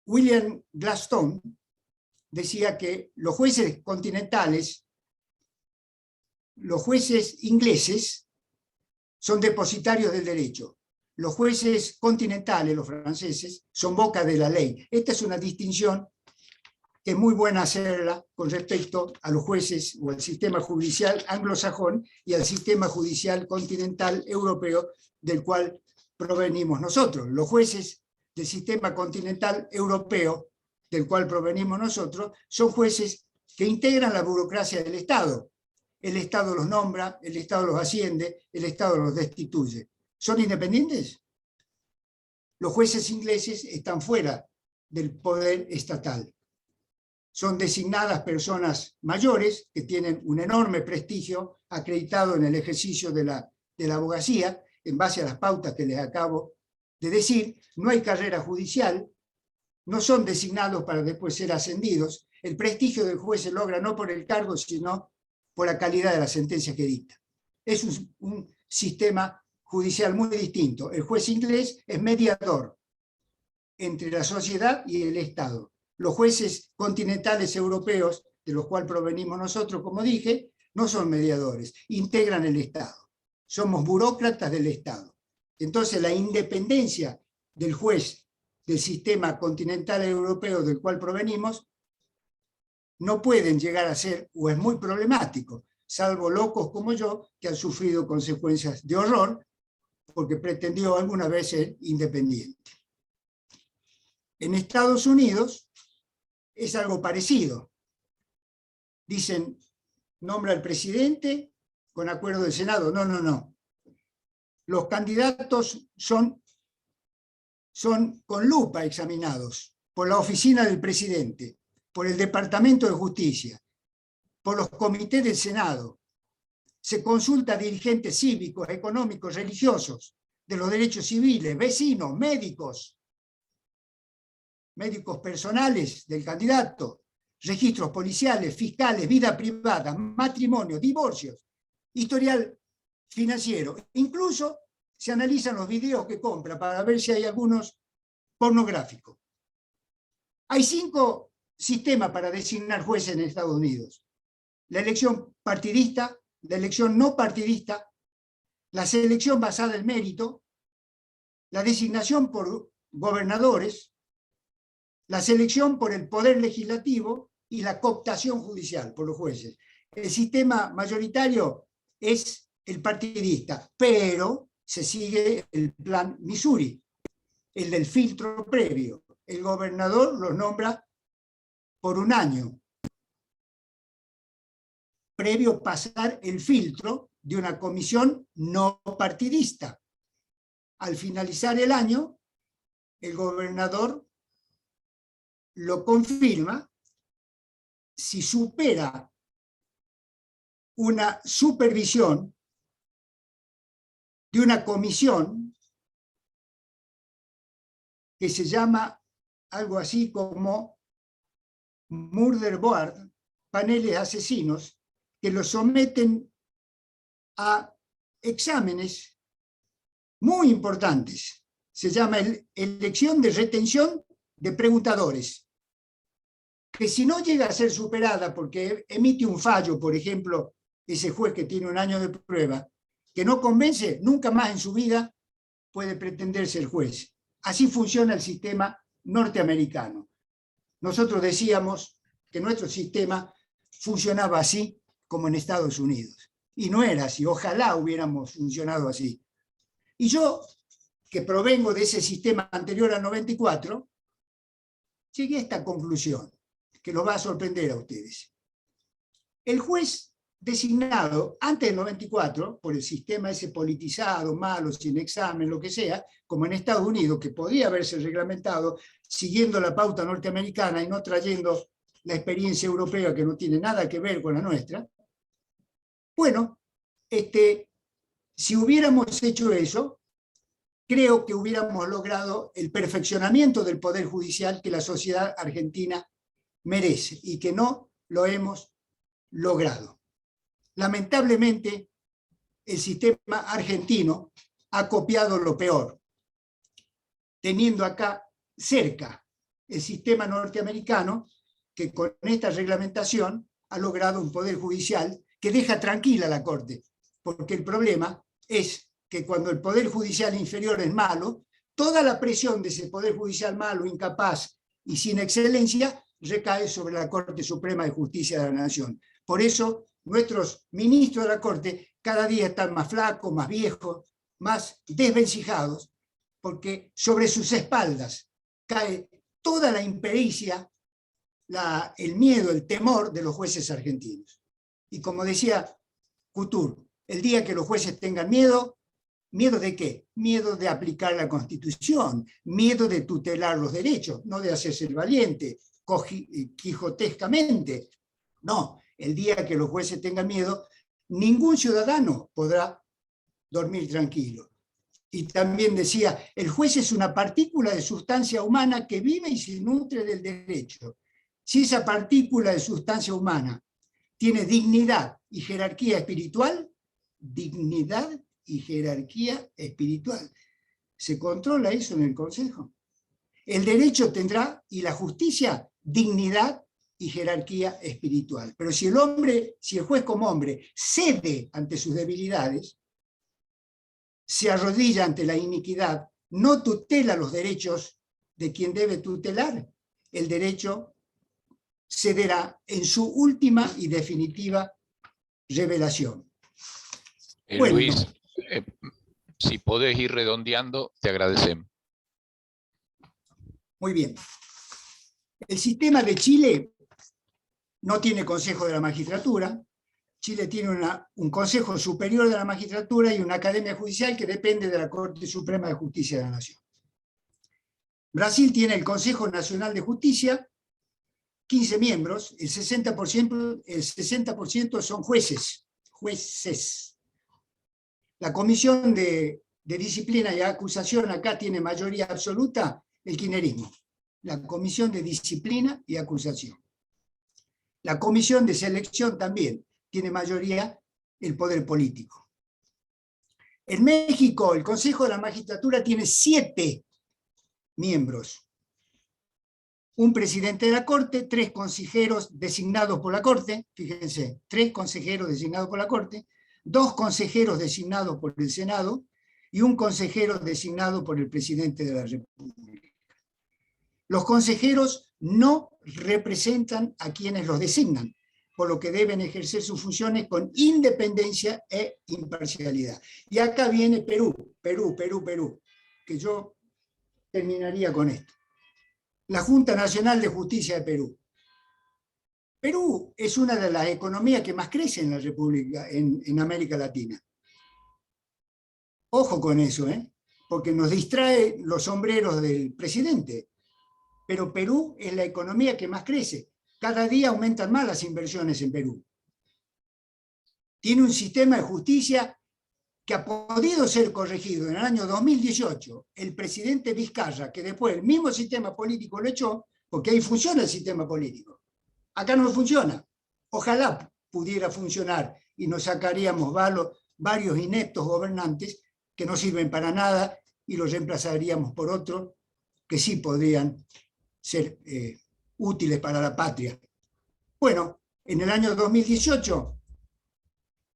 William Gladstone decía que los jueces continentales, los jueces ingleses, son depositarios del derecho. Los jueces continentales, los franceses, son boca de la ley. Esta es una distinción que es muy buena hacerla con respecto a los jueces o al sistema judicial anglosajón y al sistema judicial continental europeo del cual provenimos nosotros. Los jueces del sistema continental europeo del cual provenimos nosotros son jueces que integran la burocracia del Estado. El Estado los nombra, el Estado los asciende, el Estado los destituye. ¿Son independientes? Los jueces ingleses están fuera del poder estatal. Son designadas personas mayores que tienen un enorme prestigio acreditado en el ejercicio de la abogacía, en base a las pautas que les acabo de decir. No hay carrera judicial, no son designados para después ser ascendidos. El prestigio del juez se logra no por el cargo, sino por la calidad de la sentencia que dicta. Es un sistema judicial muy distinto. El juez inglés es mediador entre la sociedad y el Estado. Los jueces continentales europeos, de los cuales provenimos nosotros, como dije, no son mediadores, integran el Estado. Somos burócratas del Estado. Entonces la independencia del juez del sistema continental europeo del cual provenimos no pueden llegar a ser, o es muy problemático, salvo locos como yo, que han sufrido consecuencias de horror, porque pretendió alguna vez ser independiente. En Estados Unidos es algo parecido. Dicen, nombra al presidente con acuerdo del Senado. No, no, no. Los candidatos son con lupa examinados por la oficina del presidente, por el Departamento de Justicia, por los comités del Senado. Se consulta a dirigentes cívicos, económicos, religiosos, de los derechos civiles, vecinos, médicos personales del candidato, registros policiales, fiscales, vida privada, matrimonio, divorcios, historial financiero. Incluso se analizan los videos que compra para ver si hay algunos pornográficos. Hay 5 sistemas para designar jueces en Estados Unidos: la elección partidista, la elección no partidista, la selección basada en mérito, la designación por gobernadores, la selección por el poder legislativo y la cooptación judicial por los jueces. El sistema mayoritario es el partidista, pero se sigue el plan Missouri, el del filtro previo. El gobernador los nombra por un año, previo pasar el filtro de una comisión no partidista. Al finalizar el año, el gobernador lo confirma. Si supera una supervisión de una comisión que se llama algo así como Murder Board, paneles asesinos, que lo someten a exámenes muy importantes. Se llama elección de retención de preguntadores, que si no llega a ser superada porque emite un fallo, por ejemplo, ese juez que tiene un año de prueba, que no convence, nunca más en su vida puede pretender ser juez. Así funciona el sistema norteamericano. Nosotros decíamos que nuestro sistema funcionaba así como en Estados Unidos. Y no era así, ojalá hubiéramos funcionado así. Y yo, que provengo de ese sistema anterior al 94, llegué a esta conclusión, que los va a sorprender a ustedes. El juez designado antes del 94, por el sistema ese politizado, malo, sin examen, lo que sea, como en Estados Unidos, que podía haberse reglamentado siguiendo la pauta norteamericana y no trayendo la experiencia europea que no tiene nada que ver con la nuestra. Bueno, si hubiéramos hecho eso, creo que hubiéramos logrado el perfeccionamiento del Poder Judicial que la sociedad argentina merece y que no lo hemos logrado. Lamentablemente, el sistema argentino ha copiado lo peor, teniendo acá cerca el sistema norteamericano, que con esta reglamentación ha logrado un Poder Judicial que deja tranquila a la Corte, porque el problema es que cuando el Poder Judicial inferior es malo, toda la presión de ese Poder Judicial malo, incapaz y sin excelencia recae sobre la Corte Suprema de Justicia de la Nación. Por eso, nuestros ministros de la Corte cada día están más flacos, más viejos, más desvencijados, porque sobre sus espaldas cae toda la impericia, el miedo, el temor de los jueces argentinos. Y como decía Couture, el día que los jueces tengan miedo, ¿miedo de qué? Miedo de aplicar la Constitución, miedo de tutelar los derechos, no de hacerse el valiente, quijotescamente. No, el día que los jueces tengan miedo, ningún ciudadano podrá dormir tranquilo. Y también decía, el juez es una partícula de sustancia humana que vive y se nutre del derecho. Si esa partícula de sustancia humana tiene dignidad y jerarquía espiritual, dignidad y jerarquía espiritual, ¿se controla eso en el Consejo? El derecho tendrá, y la justicia, dignidad y jerarquía espiritual. Pero si el juez como hombre cede ante sus debilidades, se arrodilla ante la iniquidad, no tutela los derechos de quien debe tutelar, el derecho cederá en su última y definitiva revelación. Bueno, Luis, si podés ir redondeando, te agradecemos. Muy bien. El sistema de Chile no tiene Consejo de la Magistratura. Chile tiene un Consejo Superior de la Magistratura y una Academia Judicial que depende de la Corte Suprema de Justicia de la Nación. Brasil tiene el Consejo Nacional de Justicia, 15 miembros, el 60% son jueces. La Comisión de Disciplina y Acusación acá tiene mayoría absoluta el kirchnerismo. La Comisión de Disciplina y Acusación. La Comisión de Selección también tiene mayoría el poder político. En México, el Consejo de la Magistratura tiene 7 miembros. Un presidente de la Corte, 3 consejeros designados por la Corte, fíjense, 3 consejeros designados por la Corte, 2 consejeros designados por el Senado y un consejero designado por el presidente de la República. Los consejeros no representan a quienes los designan, por lo que deben ejercer sus funciones con independencia e imparcialidad. Y acá viene Perú, que yo terminaría con esto. La Junta Nacional de Justicia de Perú. Perú es una de las economías que más crece en la República, en América Latina. Ojo con eso, porque nos distrae los sombreros del presidente. Pero Perú es la economía que más crece. Cada día aumentan más las inversiones en Perú. Tiene un sistema de justicia que ha podido ser corregido en el año 2018. El presidente Vizcarra, que después el mismo sistema político lo echó, porque ahí funciona el sistema político. Acá no funciona. Ojalá pudiera funcionar y nos sacaríamos varios ineptos gobernantes que no sirven para nada y los reemplazaríamos por otros que sí podrían ser útiles para la patria. Bueno, en el año 2018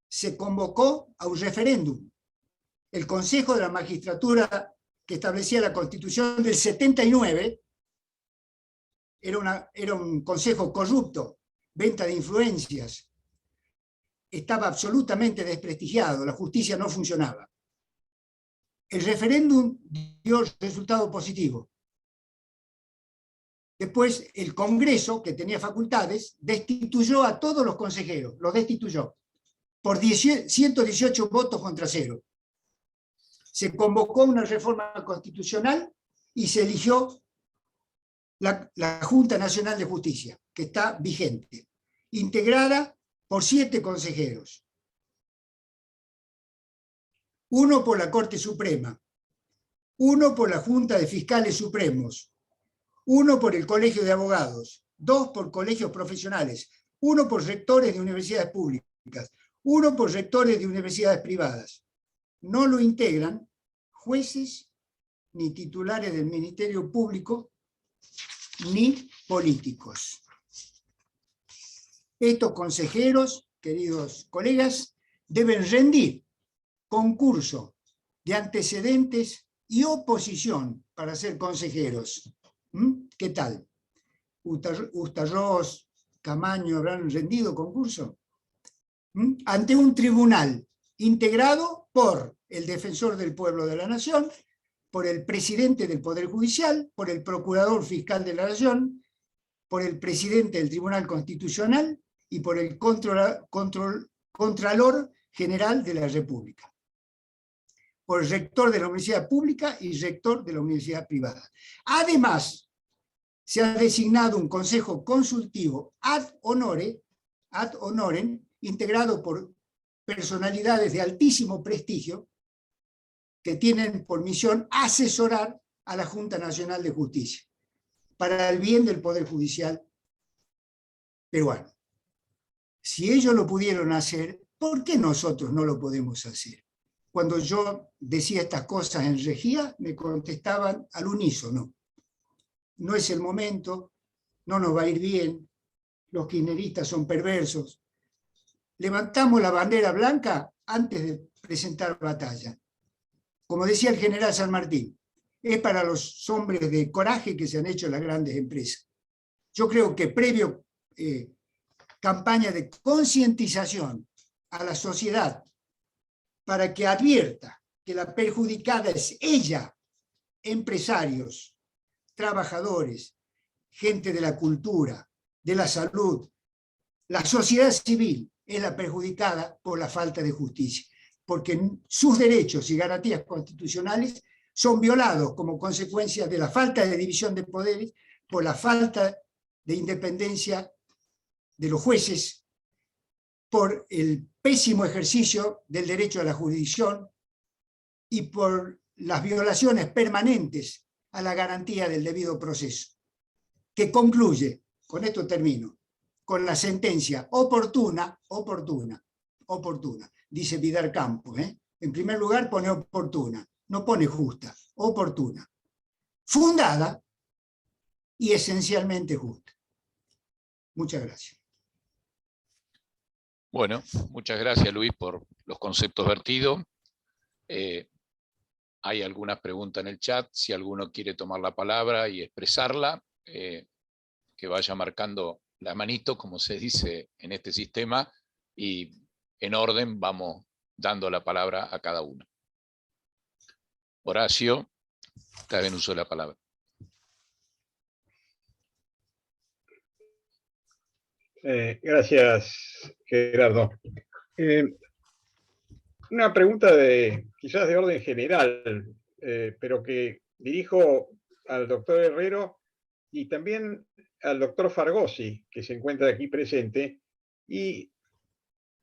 se convocó a un referéndum. El Consejo de la Magistratura, que establecía la Constitución del 79, era un consejo corrupto, venta de influencias, estaba absolutamente desprestigiado, la justicia no funcionaba. El referéndum dio resultado positivo. Después el Congreso, que tenía facultades, destituyó a todos los consejeros, los destituyó por 118 votos contra 0. Se convocó una reforma constitucional y se eligió la Junta Nacional de Justicia, que está vigente, integrada por 7 consejeros. 1 por la Corte Suprema, 1 por la Junta de Fiscales Supremos, 1 por el Colegio de Abogados, 2 por colegios profesionales, 1 por rectores de universidades públicas, 1 por rectores de universidades privadas. No lo integran jueces ni titulares del Ministerio Público ni políticos. Estos consejeros, queridos colegas, deben rendir concurso de antecedentes y oposición para ser consejeros. ¿Qué tal? ¿Ustarros, Camaño habrán rendido concurso? Ante un tribunal integrado por el defensor del pueblo de la nación, por el presidente del Poder Judicial, por el procurador fiscal de la nación, por el presidente del Tribunal Constitucional y por el Contralor General de la República, por el rector de la universidad pública y rector de la universidad privada. Además, se ha designado un consejo consultivo ad honorem, integrado por personalidades de altísimo prestigio que tienen por misión asesorar a la Junta Nacional de Justicia para el bien del Poder Judicial peruano. Si ellos lo pudieron hacer, ¿por qué nosotros no lo podemos hacer? Cuando yo decía estas cosas en Regía, me contestaban al unísono: no es el momento, no nos va a ir bien, los kirchneristas son perversos. Levantamos la bandera blanca antes de presentar batalla. Como decía el general San Martín, es para los hombres de coraje que se han hecho las grandes empresas. Yo creo que previo campaña de concientización a la sociedad para que advierta que la perjudicada es ella, empresarios, trabajadores, gente de la cultura, de la salud, la sociedad civil es la perjudicada por la falta de justicia, porque sus derechos y garantías constitucionales son violados como consecuencia de la falta de división de poderes, por la falta de independencia de los jueces, por el pésimo ejercicio del derecho a la jurisdicción y por las violaciones permanentes a la garantía del debido proceso, que concluye, con esto termino, con la sentencia oportuna, dice Vidal Campos, En primer lugar pone oportuna, no pone justa, oportuna. Fundada y esencialmente justa. Muchas gracias. Bueno, muchas gracias, Luis, por los conceptos vertidos. Hay algunas preguntas en el chat. Si alguno quiere tomar la palabra y expresarla, que vaya marcando la manito, como se dice en este sistema, y en orden vamos dando la palabra a cada uno. Horacio, está en uso de la palabra. Gracias, Gerardo. Una pregunta quizás de orden general, pero que dirijo al doctor Herrero y también al doctor Fargosi, que se encuentra aquí presente, y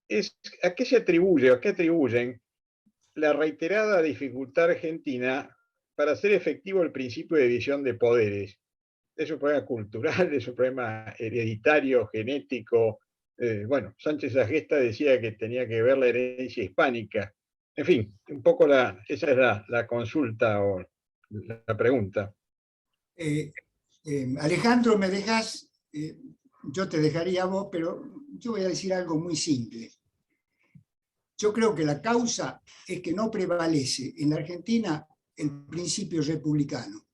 es ¿a qué se atribuye, a qué atribuyen la reiterada dificultad argentina para hacer efectivo el principio de división de poderes? Es un problema cultural, es un problema hereditario, genético. Bueno, Sánchez Agesta decía que tenía que ver la herencia hispánica. En fin, un poco esa es la consulta o la pregunta. Alejandro, me dejas, yo te dejaría a vos, pero yo voy a decir algo muy simple. Yo creo que la causa es que no prevalece en la Argentina el principio republicano,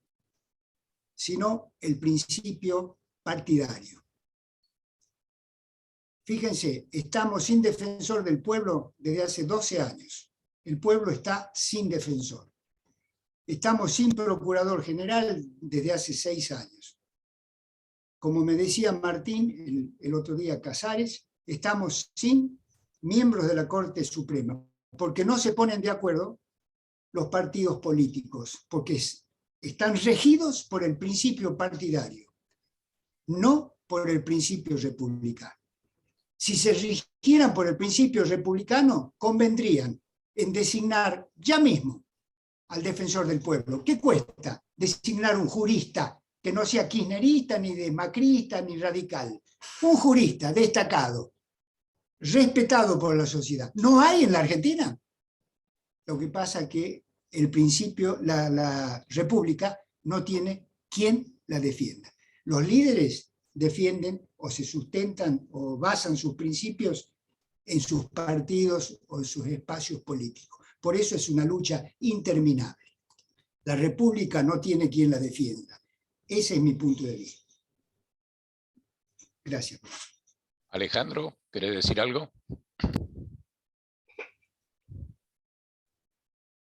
sino el principio partidario. Fíjense, estamos sin defensor del pueblo desde hace 12 años. El pueblo está sin defensor. Estamos sin procurador general desde hace 6 años. Como me decía Martín el otro día, Casares, estamos sin miembros de la Corte Suprema, porque no se ponen de acuerdo los partidos políticos, porque están regidos por el principio partidario, no por el principio republicano. Si se rigieran por el principio republicano, convendrían en designar ya mismo al defensor del pueblo. ¿Qué cuesta designar un jurista que no sea kirchnerista, ni de macrista, ni radical? Un jurista destacado, respetado por la sociedad. ¿No hay en la Argentina? Lo que pasa es que el principio, la república no tiene quien la defienda. Los líderes defienden o se sustentan o basan sus principios en sus partidos o en sus espacios políticos. Por eso es una lucha interminable. La república no tiene quien la defienda. Ese es mi punto de vista. Gracias. Alejandro, ¿querés decir algo?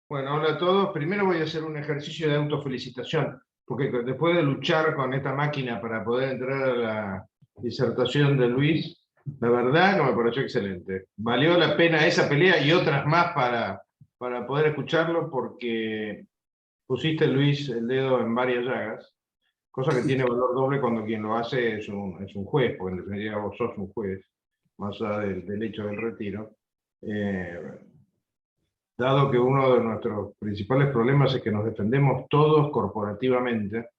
Bueno, hola a todos. Primero voy a hacer un ejercicio de autofelicitación, porque después de luchar con esta máquina para poder entrar a la disertación de Luis, la verdad que me pareció excelente. Valió la pena esa pelea y otras más para poder escucharlo, porque pusiste, Luis, el dedo en varias llagas, cosa que tiene valor doble cuando quien lo hace es un juez, porque en definitiva vos sos un juez, más allá del hecho del retiro. Dado que uno de nuestros principales problemas es que nos defendemos todos corporativamente,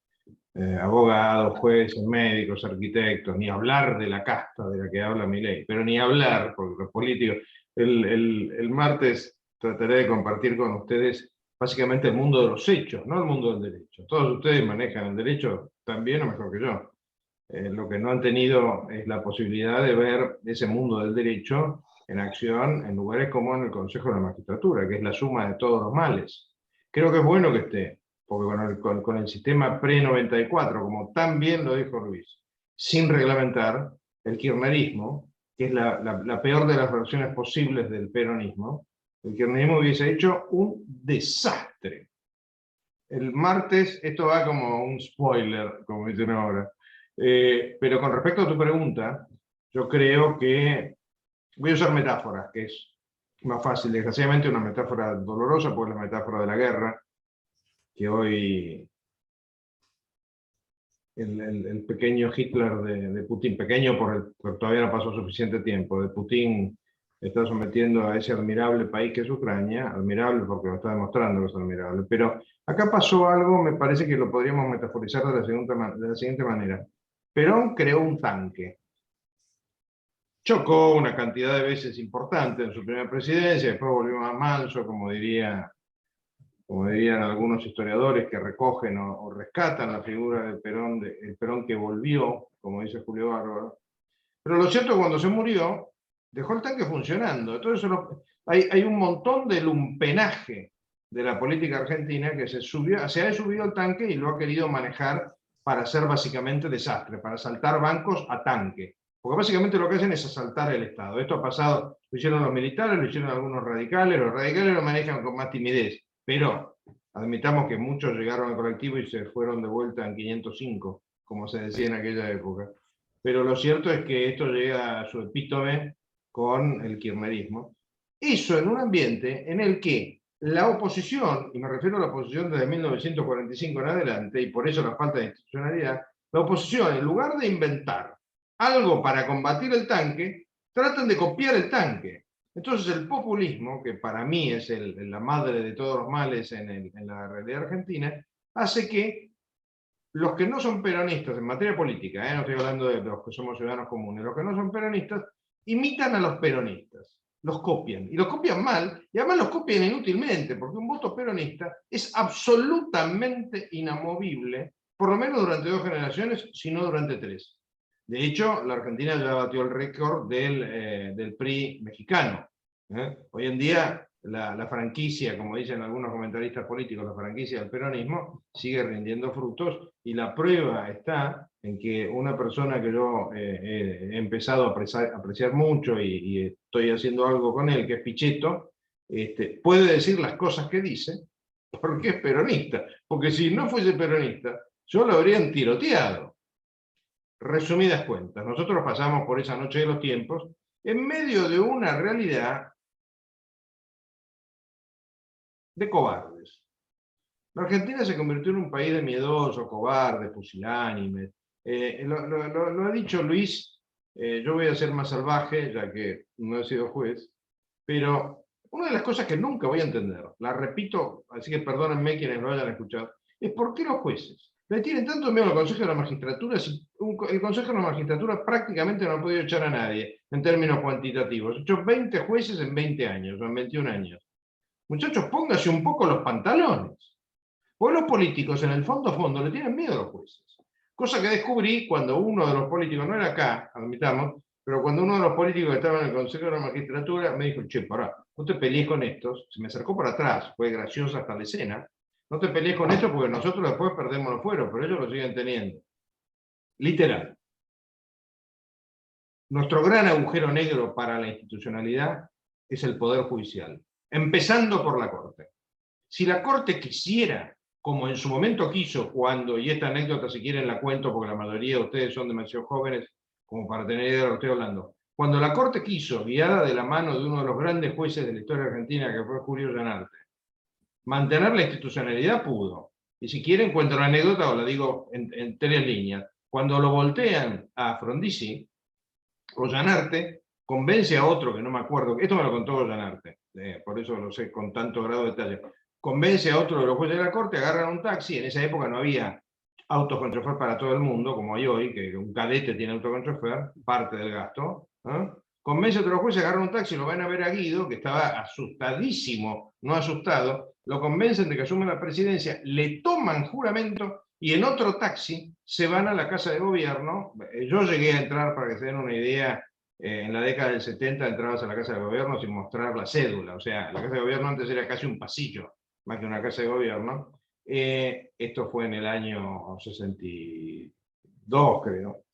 abogados, jueces, médicos, arquitectos, ni hablar de la casta de la que habla Milei, pero ni hablar, porque los políticos, el martes trataré de compartir con ustedes básicamente el mundo de los hechos, no el mundo del derecho. Todos ustedes manejan el derecho tan bien o mejor que yo. Lo que no han tenido es la posibilidad de ver ese mundo del derecho en acción en lugares como en el Consejo de la Magistratura, que es la suma de todos los males. Creo que es bueno que esté, porque con el sistema pre-94, como tan bien lo dijo Luis, sin reglamentar, el kirchnerismo, que es la peor de las versiones posibles del peronismo, el kirchnerismo hubiese hecho un desastre. El martes, esto va como un spoiler, como dicen ahora, pero con respecto a tu pregunta, yo creo que voy a usar metáforas, que es más fácil. Desgraciadamente una metáfora dolorosa, pues la metáfora de la guerra, que hoy el pequeño Hitler de Putin, pequeño porque todavía no pasó suficiente tiempo, de Putin está sometiendo a ese admirable país que es Ucrania, admirable porque lo está demostrando que es admirable, pero acá pasó algo, me parece que lo podríamos metaforizar de la siguiente manera. Perón creó un tanque. chocó una cantidad de veces importante en su primera presidencia, después volvió más manso, como dirían algunos historiadores que recogen o rescatan la figura del Perón, el Perón que volvió, como dice Julio Bárbaro. Pero lo cierto es que cuando se murió, dejó el tanque funcionando. Entonces hay un montón de lumpenaje de la política argentina que se ha subido el tanque y lo ha querido manejar para hacer básicamente desastre, para asaltar bancos a tanque. Porque básicamente lo que hacen es asaltar el Estado. Esto ha pasado, lo hicieron los militares, lo hicieron algunos radicales, los radicales lo manejan con más timidez, pero admitamos que muchos llegaron al colectivo y se fueron de vuelta en 505, como se decía en aquella época. Pero lo cierto es que esto llega a su epítome con el kirchnerismo. Eso en un ambiente en el que la oposición, y me refiero a la oposición desde 1945 en adelante, y por eso la falta de institucionalidad, la oposición, en lugar de inventar algo para combatir el tanque, tratan de copiar el tanque. Entonces el populismo, que para mí es la madre de todos los males en la realidad argentina, hace que los que no son peronistas en materia política, no estoy hablando de los que somos ciudadanos comunes, los que no son peronistas, imitan a los peronistas, los copian, y los copian mal, y además los copian inútilmente, porque un voto peronista es absolutamente inamovible, por lo menos durante 2 generaciones, si no durante 3. De hecho, la Argentina ya batió el récord del PRI mexicano. Hoy en día, la franquicia, como dicen algunos comentaristas políticos, la franquicia del peronismo sigue rindiendo frutos, y la prueba está en que una persona que yo he empezado a apreciar mucho y estoy haciendo algo con él, que es Pichetto, puede decir las cosas que dice porque es peronista. Porque si no fuese peronista, yo lo habrían tiroteado. Resumidas cuentas, nosotros pasamos por esa noche de los tiempos en medio de una realidad de cobardes. La Argentina se convirtió en un país de miedosos, cobardes, pusilánimes. Lo ha dicho Luis, yo voy a ser más salvaje, ya que no he sido juez, pero una de las cosas que nunca voy a entender, la repito, así que perdónenme quienes lo hayan escuchado, es por qué los jueces le tienen tanto miedo al Consejo de la Magistratura si el Consejo de la Magistratura prácticamente no ha podido echar a nadie en términos cuantitativos. Ha hecho 20 jueces en 20 años o en 21 años. Muchachos, pónganse un poco los pantalones. Porque los políticos en el fondo le tienen miedo a los jueces. Cosa que descubrí cuando uno de los políticos, no era acá, admitamos, pero cuando uno de los políticos que estaba en el Consejo de la Magistratura me dijo, che, pará, no te pelees con estos, se me acercó por atrás, fue graciosa hasta la escena, no te pelees con esto porque nosotros después perdemos los fueros, pero ellos lo siguen teniendo. Literal. Nuestro gran agujero negro para la institucionalidad es el Poder Judicial, empezando por la Corte. Si la Corte quisiera, como en su momento quiso, cuando, y esta anécdota si quieren la cuento porque la mayoría de ustedes son demasiado jóvenes como para tener idea de lo que estoy hablando, cuando la Corte quiso, guiada de la mano de uno de los grandes jueces de la historia argentina, que fue Julio Llanarte, mantener la institucionalidad, pudo. Y si quieren cuento la anécdota o la digo en 3 líneas. Cuando lo voltean a Frondizi, o Llanarte convence a otro, que no me acuerdo, esto me lo contó Llanarte, por eso lo sé con tanto grado de detalle, convence a otro de los jueces de la Corte, agarran un taxi, en esa época no había autos con chofer para todo el mundo, como hay hoy, que un cadete tiene auto con chofer, parte del gasto, convence a otro juez, agarran un taxi, lo van a ver a Guido, que estaba asustadísimo, no asustado, lo convencen de que asume la presidencia, le toman juramento y en otro taxi se van a la Casa de Gobierno. Yo llegué a entrar, para que se den una idea, en la década del 70 entrabas a la Casa de Gobierno sin mostrar la cédula, o sea, la Casa de Gobierno antes era casi un pasillo, más que una Casa de Gobierno. Esto fue en el año 62, creo.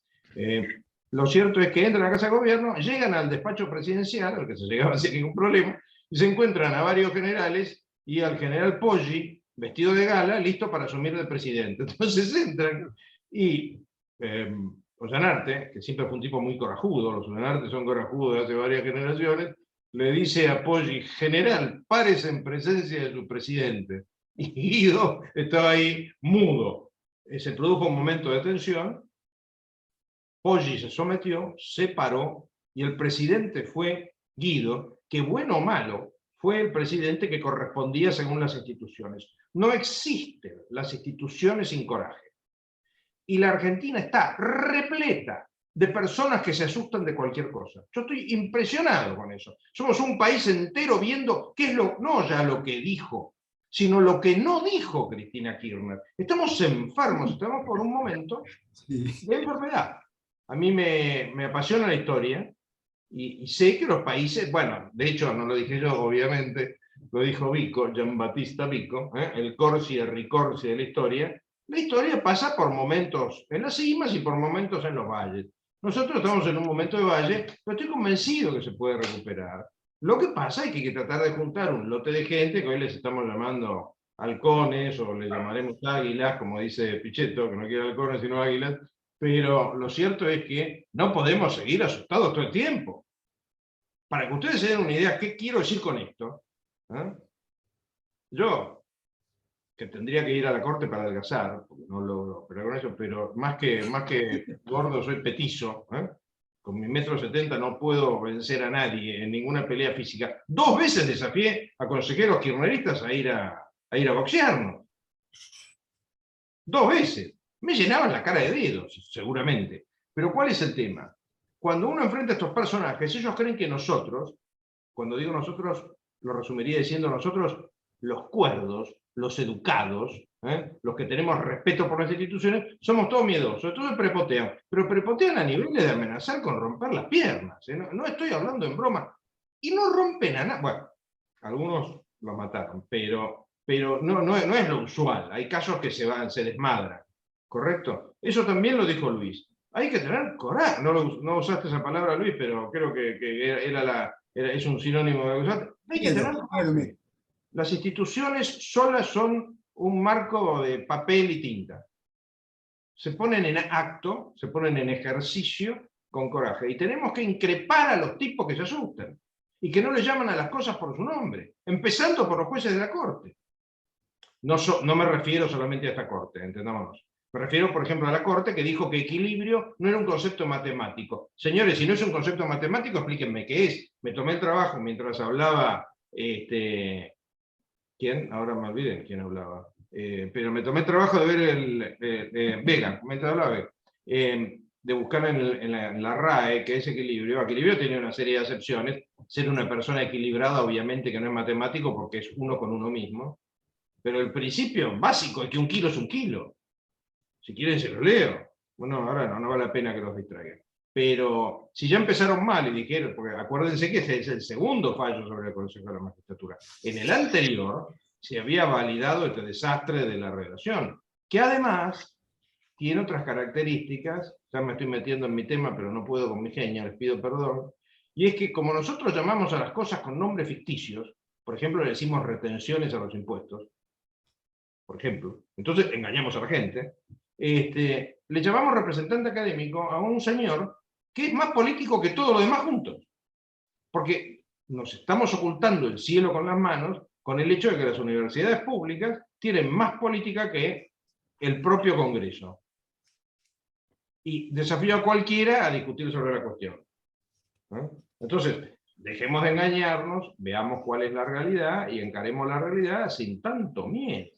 Lo cierto es que entran a la Casa de Gobierno, llegan al despacho presidencial, al que se llegaba sin ningún problema, y se encuentran a varios generales y al general Poggi, vestido de gala, listo para asumir de presidente. Entonces entran y Llanarte, que siempre fue un tipo muy corajudo, los Llanarte son corajudos de hace varias generaciones, le dice a Poggi, general, párese en presencia de su presidente. Y Guido estaba ahí mudo. Se produjo un momento de tensión, Poggi se sometió, se paró, y el presidente fue Guido, que bueno o malo, fue el presidente que correspondía según las instituciones. No existen las instituciones sin coraje. Y la Argentina está repleta de personas que se asustan de cualquier cosa. Yo estoy impresionado con eso. Somos un país entero viendo qué es no ya lo que dijo, sino lo que no dijo Cristina Kirchner. Estamos enfermos, estamos por un momento de enfermedad. A mí me apasiona la historia y sé que los países, bueno, de hecho no lo dije yo, obviamente, lo dijo Vico, Giambattista Vico, el Corsi y el Ricorsi de la historia pasa por momentos en las cimas y por momentos en los valles. Nosotros estamos en un momento de valle, pero estoy convencido que se puede recuperar. Lo que pasa es que hay que tratar de juntar un lote de gente, que hoy les estamos llamando halcones, o le llamaremos águilas, como dice Pichetto, que no quiere halcones sino águilas, pero lo cierto es que no podemos seguir asustados todo el tiempo. Para que ustedes se den una idea, ¿qué quiero decir con esto? Yo, que tendría que ir a la corte para adelgazar, porque no logro, pero con eso, pero más que gordo soy petizo, con mi 1,70 m no puedo vencer a nadie en ninguna pelea física. 2 veces desafié a consejeros kirchneristas a ir a boxearnos. 2 veces. Me llenaban la cara de dedos, seguramente. Pero ¿cuál es el tema? Cuando uno enfrenta a estos personajes, ellos creen que nosotros, cuando digo nosotros, lo resumiría diciendo nosotros, los cuerdos, los educados, los que tenemos respeto por las instituciones, somos todos miedosos, entonces prepotean, pero prepotean a niveles de amenazar con romper las piernas, no estoy hablando en broma, y no rompen a nada, bueno, algunos lo mataron, pero no es lo usual, hay casos que se desmadran, ¿correcto? Eso también lo dijo Luis, hay que tener coraje, no usaste esa palabra Luis, pero creo que es un sinónimo de lo que usaste, hay que tener coraje. Las instituciones solas son un marco de papel y tinta. Se ponen en acto, se ponen en ejercicio con coraje. Y tenemos que increpar a los tipos que se asustan y que no le llaman a las cosas por su nombre, empezando por los jueces de la Corte. No me refiero solamente a esta Corte, entendámonos. Me refiero, por ejemplo, a la Corte que dijo que equilibrio no era un concepto matemático. Señores, si no es un concepto matemático, explíquenme qué es. Me tomé el trabajo mientras hablaba... ¿Quién? Ahora me olvidé quién hablaba. Pero me tomé el trabajo de ver Vega, mientras hablaba de buscar en la RAE, que es equilibrio. Equilibrio tiene una serie de acepciones. Ser una persona equilibrada, obviamente que no es matemático, porque es uno con uno mismo. Pero el principio básico es que 1 kilo es 1 kilo. Si quieren se lo leo. Bueno, ahora no vale la pena que los distraigan. Pero si ya empezaron mal y dijeron, porque acuérdense que ese es el segundo fallo sobre el Consejo de la Magistratura. En el anterior se había validado este desastre de la redacción, que además tiene otras características, ya me estoy metiendo en mi tema, pero no puedo con mi genia, les pido perdón, y es que como nosotros llamamos a las cosas con nombres ficticios, por ejemplo, le decimos retenciones a los impuestos, por ejemplo, entonces engañamos a la gente, le llamamos representante académico a un señor que es más político que todo lo demás juntos. Porque nos estamos ocultando el cielo con las manos con el hecho de que las universidades públicas tienen más política que el propio Congreso. Y desafío a cualquiera a discutir sobre la cuestión. Entonces, dejemos de engañarnos, veamos cuál es la realidad y encaremos la realidad sin tanto miedo.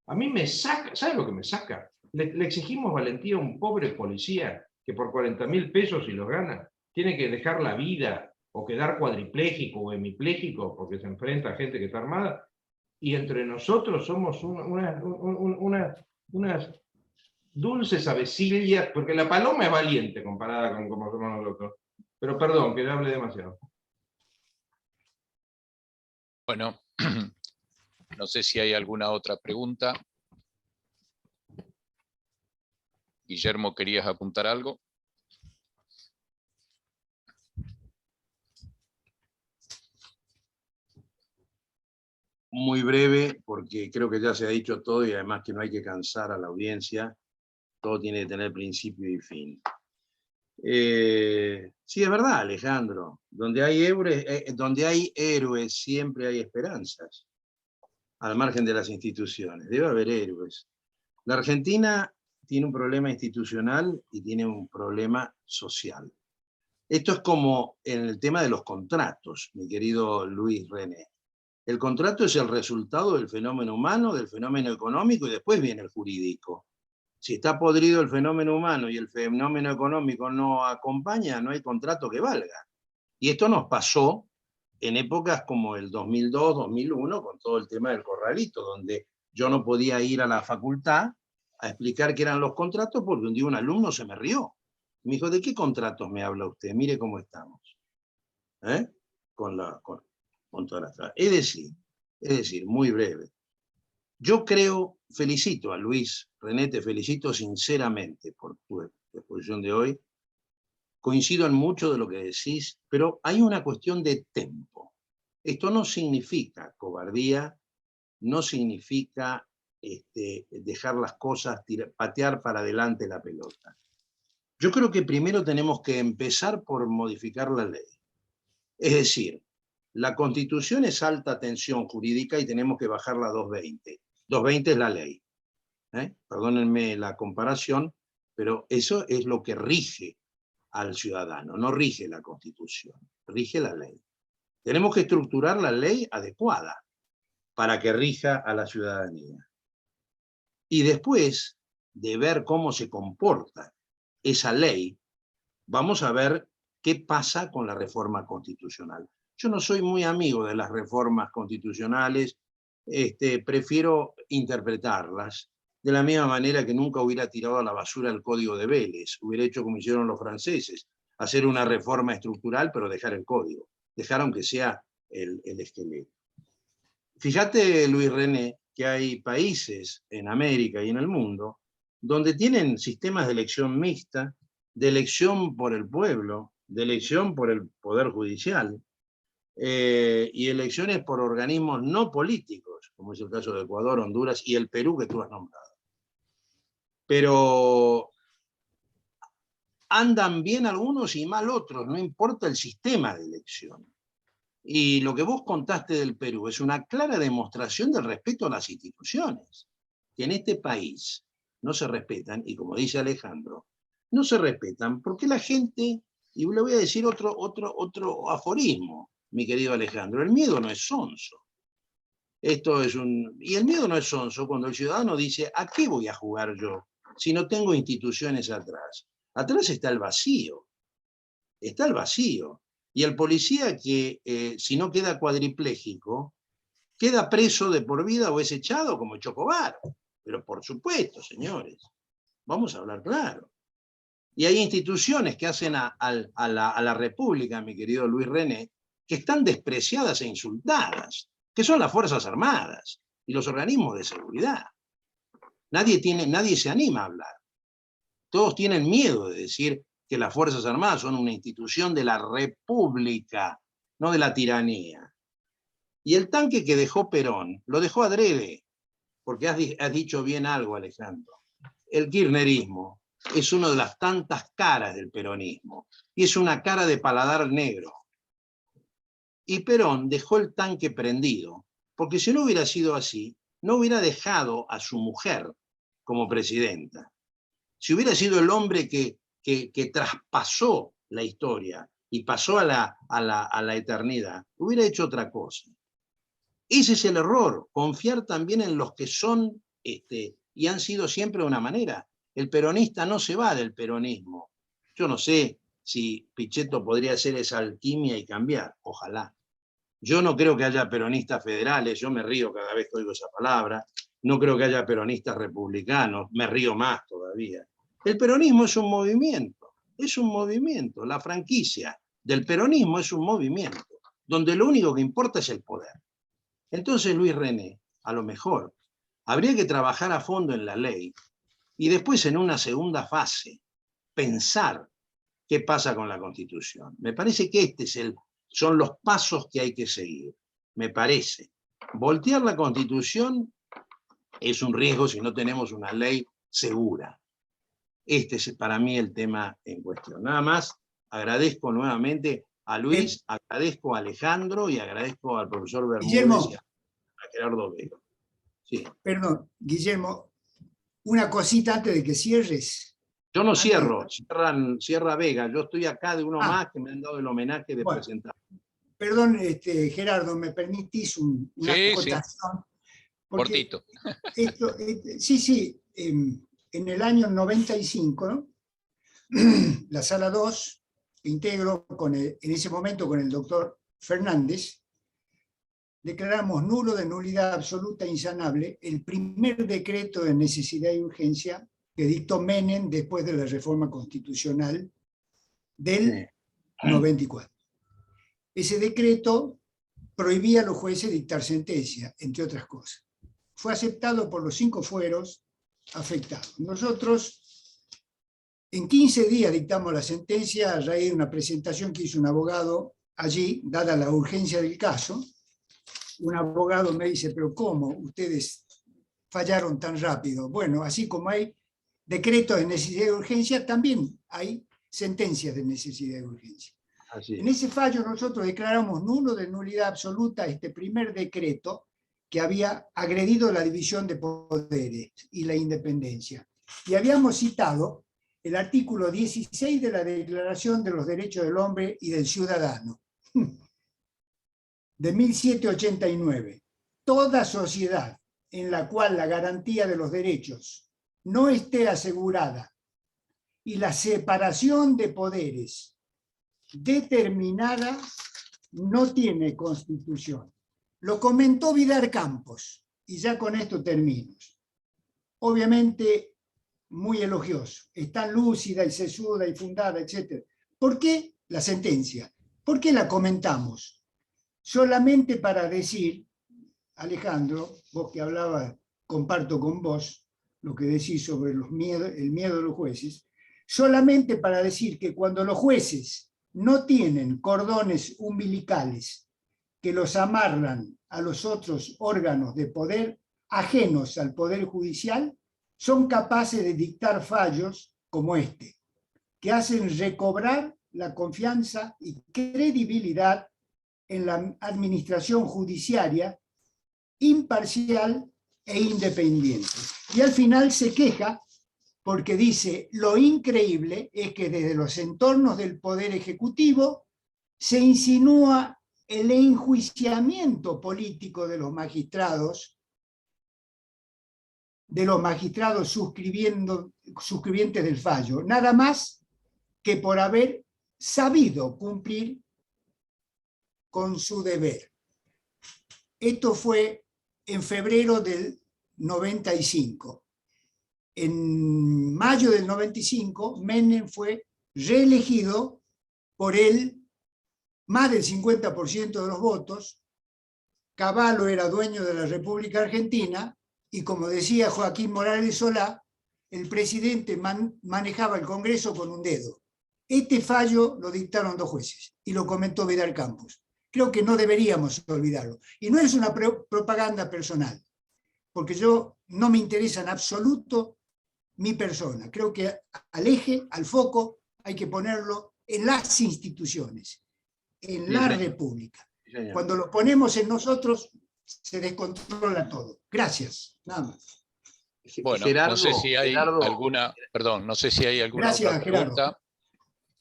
A mí me saca, ¿sabe lo que me saca? Le exigimos valentía a un pobre policía que por 40.000 pesos, si los gana, tiene que dejar la vida o quedar cuadripléjico o hemipléjico porque se enfrenta a gente que está armada, y entre nosotros somos unas dulces avecillas, porque la paloma es valiente comparada con como somos nosotros. Pero perdón, que ya hablé demasiado. Bueno, no sé si hay alguna otra pregunta. Guillermo, ¿querías apuntar algo? Muy breve, porque creo que ya se ha dicho todo y además que no hay que cansar a la audiencia. Todo tiene que tener principio y fin. Sí, es verdad, Alejandro. Donde hay héroes siempre hay esperanzas, al margen de las instituciones. Debe haber héroes. La Argentina tiene un problema institucional y tiene un problema social. Esto es como en el tema de los contratos, mi querido Luis René. El contrato es el resultado del fenómeno humano, del fenómeno económico, y después viene el jurídico. Si está podrido el fenómeno humano y el fenómeno económico no acompaña, no hay contrato que valga. Y esto nos pasó en épocas como el 2002, 2001, con todo el tema del corralito, donde yo no podía ir a la facultad a explicar qué eran los contratos porque un día un alumno se me rió. Me dijo, ¿de qué contratos me habla usted? Mire cómo estamos. Con todas las... Es decir, muy breve. Yo creo, felicito a Luis René, te felicito sinceramente por tu exposición de hoy. Coincido en mucho de lo que decís, pero hay una cuestión de tempo. Esto no significa cobardía, no significa dejar las cosas, patear para adelante la pelota. Yo creo que primero tenemos que empezar por modificar la ley. Es decir, la Constitución es alta tensión jurídica y tenemos que bajarla a 220. 220 es la ley. Perdónenme la comparación, pero eso es lo que rige al ciudadano, no rige la Constitución, rige la ley. Tenemos que estructurar la ley adecuada para que rija a la ciudadanía. Y después de ver cómo se comporta esa ley, vamos a ver qué pasa con la reforma constitucional. Yo no soy muy amigo de las reformas constitucionales, prefiero interpretarlas de la misma manera que nunca hubiera tirado a la basura el Código de Vélez, hubiera hecho como hicieron los franceses, hacer una reforma estructural pero dejar el código, dejar aunque sea el esqueleto. Fíjate, Luis René, que hay países en América y en el mundo donde tienen sistemas de elección mixta, de elección por el pueblo, de elección por el Poder Judicial, y elecciones por organismos no políticos, como es el caso de Ecuador, Honduras y el Perú que tú has nombrado. Pero andan bien algunos y mal otros, no importa el sistema de elección. Y lo que vos contaste del Perú es una clara demostración del respeto a las instituciones, que en este país no se respetan, y como dice Alejandro, no se respetan porque la gente, y le voy a decir otro aforismo, mi querido Alejandro, el miedo no es sonso. Y el miedo no es sonso cuando el ciudadano dice, ¿a qué voy a jugar yo si no tengo instituciones atrás? Atrás está el vacío. Está el vacío. Y el policía que, si no queda cuadripléjico, queda preso de por vida o es echado como Chocobar. Pero por supuesto, señores, vamos a hablar claro. Y hay instituciones que hacen a la República, mi querido Luis René, que están despreciadas e insultadas, que son las Fuerzas Armadas y los organismos de seguridad. Nadie se anima a hablar. Todos tienen miedo de decir que las Fuerzas Armadas son una institución de la República, no de la tiranía. Y el tanque que dejó Perón, lo dejó adrede, porque has dicho bien algo, Alejandro. El kirchnerismo es una de las tantas caras del peronismo, y es una cara de paladar negro. Y Perón dejó el tanque prendido, porque si no hubiera sido así, no hubiera dejado a su mujer como presidenta. Si hubiera sido el hombre que traspasó la historia y pasó a la eternidad, hubiera hecho otra cosa. Ese es el error, confiar también en los que son y han sido siempre de una manera. El peronista no se va del peronismo. Yo no sé si Pichetto podría hacer esa alquimia y cambiar, ojalá. Yo no creo que haya peronistas federales, yo me río cada vez que oigo esa palabra, no creo que haya peronistas republicanos, me río más todavía. El peronismo es un movimiento, la franquicia del peronismo es un movimiento, donde lo único que importa es el poder. Entonces, Luis René, a lo mejor, habría que trabajar a fondo en la ley y después en una segunda fase, pensar qué pasa con la Constitución. Me parece que son los pasos que hay que seguir, me parece. Voltear la Constitución es un riesgo si no tenemos una ley segura. Este es para mí el tema en cuestión. Nada más, agradezco nuevamente a Luis, agradezco a Alejandro y agradezco al profesor Bermúdez Guillermo, y a Gerardo Vega. Sí. Perdón, Guillermo, una cosita antes de que cierres. Yo no cierro, cierra Vega. Yo estoy acá de uno más que me han dado el homenaje de presentar. Perdón, Gerardo, ¿me permitís una acotación? Cortito. Sí. en el año 95, ¿no? La sala 2, que integro en ese momento con el doctor Fernández, declaramos nulo, de nulidad absoluta e insanable, el primer decreto de necesidad y urgencia que dictó Menem después de la reforma constitucional del 94. Ese decreto prohibía a los jueces dictar sentencia, entre otras cosas. Fue aceptado por los 5 fueros afectados. Nosotros en 15 días dictamos la sentencia a raíz de una presentación que hizo un abogado allí, dada la urgencia del caso. Un abogado me dice, pero ¿cómo ustedes fallaron tan rápido? Bueno, así como hay decretos de necesidad y urgencia, también hay sentencias de necesidad y urgencia. En ese fallo nosotros declaramos nulo, de nulidad absoluta, este primer decreto que había agredido la división de poderes y la independencia. Y habíamos citado el artículo 16 de la Declaración de los Derechos del Hombre y del Ciudadano, de 1789. Toda sociedad en la cual la garantía de los derechos no esté asegurada y la separación de poderes determinada no tiene constitución. Lo comentó Vidal Campos, y ya con esto termino. Obviamente muy elogioso, es tan lúcida y sesuda y fundada, etc. ¿Por qué la sentencia? ¿Por qué la comentamos? Solamente para decir, Alejandro, vos que hablabas, comparto con vos lo que decís sobre el miedo de los jueces, solamente para decir que cuando los jueces no tienen cordones umbilicales que los amarran a los otros órganos de poder ajenos al poder judicial, son capaces de dictar fallos como este, que hacen recobrar la confianza y credibilidad en la administración judiciaria imparcial e independiente. Y al final se queja porque dice, lo increíble es que desde los entornos del Poder Ejecutivo se insinúa el enjuiciamiento político de los magistrados suscribientes del fallo, nada más que por haber sabido cumplir con su deber. Esto fue en febrero del 95. En mayo del 95, Menem fue reelegido por más del 50% de los votos. Cavallo era dueño de la República Argentina y, como decía Joaquín Morales Solá, el presidente manejaba el Congreso con un dedo. Este fallo lo dictaron 2 jueces y lo comentó Vidal Campos. Creo que no deberíamos olvidarlo. Y no es una propaganda personal, porque yo no me interesa en absoluto mi persona. Creo que al eje, al foco, hay que ponerlo en las instituciones, en la República. Cuando lo ponemos en nosotros, se descontrola todo. Gracias, nada más. Bueno, Gerardo, no sé si hay Gerardo, alguna, perdón, no sé si hay alguna Gracias, otra pregunta.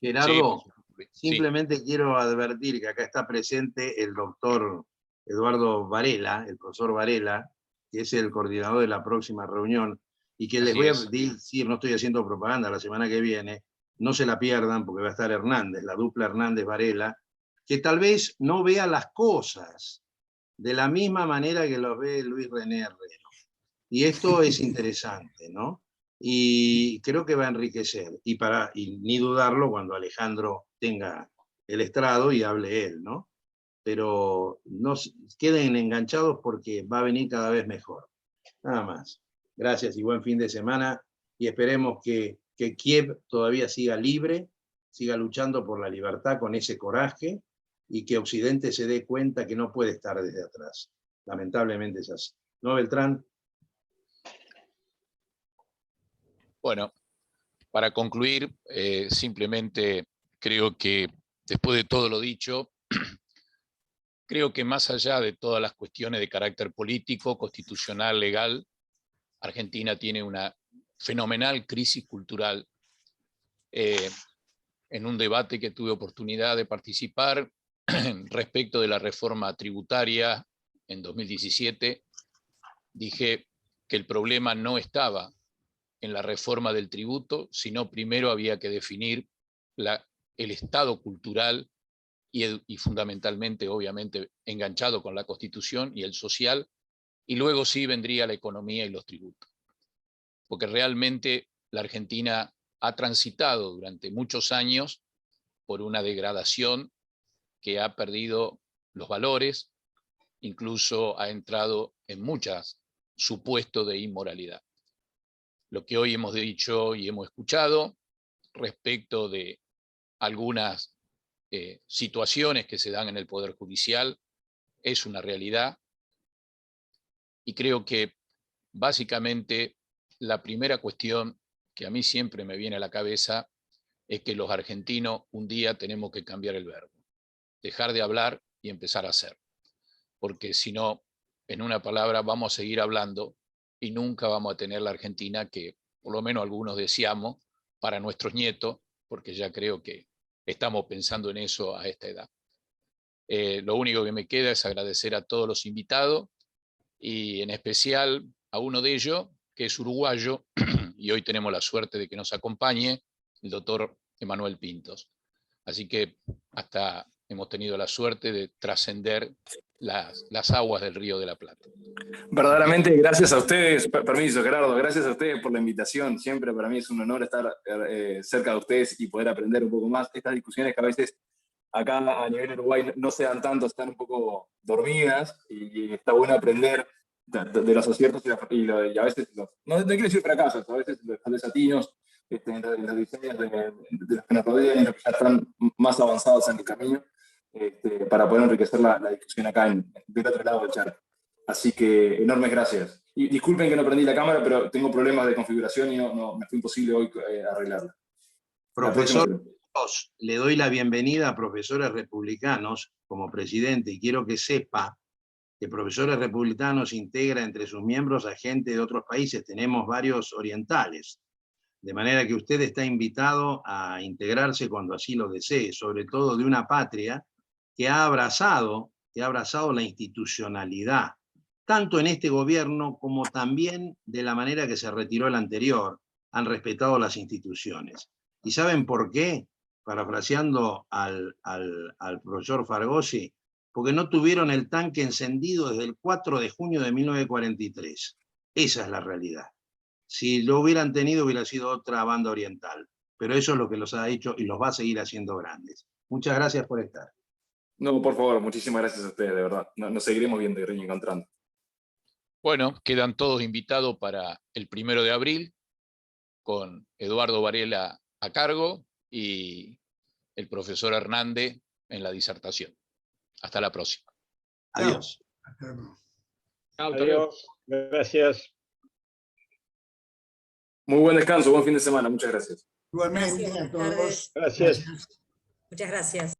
Gerardo, Sí, simplemente quiero advertir que acá está presente el doctor Eduardo Varela, el profesor Varela, que es el coordinador de la próxima reunión, y que les voy a decir, no estoy haciendo propaganda, la semana que viene, no se la pierdan porque va a estar Hernández, la dupla Hernández-Varela, que tal vez no vea las cosas de la misma manera que los ve Luis René Herrero. Y esto es interesante, ¿no? Y creo que va a enriquecer, y ni dudarlo cuando Alejandro tenga el estrado y hable él, ¿no? Pero no queden enganchados porque va a venir cada vez mejor. Nada más. Gracias y buen fin de semana, y esperemos que Kiev todavía siga libre, siga luchando por la libertad con ese coraje, y que Occidente se dé cuenta que no puede estar desde atrás. Lamentablemente es así. ¿No, Beltrán? Bueno, para concluir, simplemente creo que después de todo lo dicho, creo que más allá de todas las cuestiones de carácter político, constitucional, legal, Argentina tiene una fenomenal crisis cultural. En un debate que tuve oportunidad de participar respecto de la reforma tributaria en 2017, dije que el problema no estaba en la reforma del tributo, sino primero había que definir el estado cultural y fundamentalmente, obviamente, enganchado con la Constitución y el social, y luego sí vendría la economía y los tributos. Porque realmente la Argentina ha transitado durante muchos años por una degradación que ha perdido los valores, incluso ha entrado en muchos supuestos de inmoralidad. Lo que hoy hemos dicho y hemos escuchado respecto de algunas situaciones que se dan en el Poder Judicial es una realidad, y creo que básicamente la primera cuestión que a mí siempre me viene a la cabeza es que los argentinos un día tenemos que cambiar el verbo, dejar de hablar y empezar a hacer, porque si no, en una palabra, vamos a seguir hablando y nunca vamos a tener la Argentina que por lo menos algunos deseamos para nuestros nietos, porque ya creo que estamos pensando en eso a esta edad. Lo único que me queda es agradecer a todos los invitados y en especial a uno de ellos, que es uruguayo, y hoy tenemos la suerte de que nos acompañe, el doctor Emanuel Pintos. Así que hasta hemos tenido la suerte de trascender las aguas del Río de la Plata. Verdaderamente, gracias a ustedes, permiso Gerardo, gracias a ustedes por la invitación. Siempre para mí es un honor estar cerca de ustedes y poder aprender un poco más. Estas discusiones que a veces acá a nivel Uruguay no se dan tanto, están un poco dormidas, y está bueno aprender de los aciertos y a veces, no quiero decir fracasos, a veces los desatinos, en los diseños de los que nos rodean y los que ya están más avanzados en el camino, para poder enriquecer la discusión acá del otro lado del charco. Así que enormes gracias. Y disculpen que no prendí la cámara, pero tengo problemas de configuración y me fue imposible hoy arreglarla. Profesor, le doy la bienvenida a Profesores Republicanos como presidente, y quiero que sepa que Profesores Republicanos integra entre sus miembros a gente de otros países. Tenemos varios orientales, de manera que usted está invitado a integrarse cuando así lo desee, sobre todo de una patria que ha abrazado la institucionalidad, tanto en este gobierno como también de la manera que se retiró el anterior. Han respetado las instituciones. ¿Y saben por qué? Parafraseando al profesor Fargosi, porque no tuvieron el tanque encendido desde el 4 de junio de 1943. Esa es la realidad. Si lo hubieran tenido, hubiera sido otra banda oriental. Pero eso es lo que los ha hecho y los va a seguir haciendo grandes. Muchas gracias por estar. No, por favor, muchísimas gracias a ustedes, de verdad. Nos seguiremos viendo y reencontrando. Bueno, quedan todos invitados para el 1 de abril, con Eduardo Varela a cargo y el profesor Hernández en la disertación. Hasta la próxima. Adiós. Adiós. Gracias. Muy buen descanso, buen fin de semana. Muchas gracias. Igualmente Gracias, a todos. Gracias. Muchas gracias.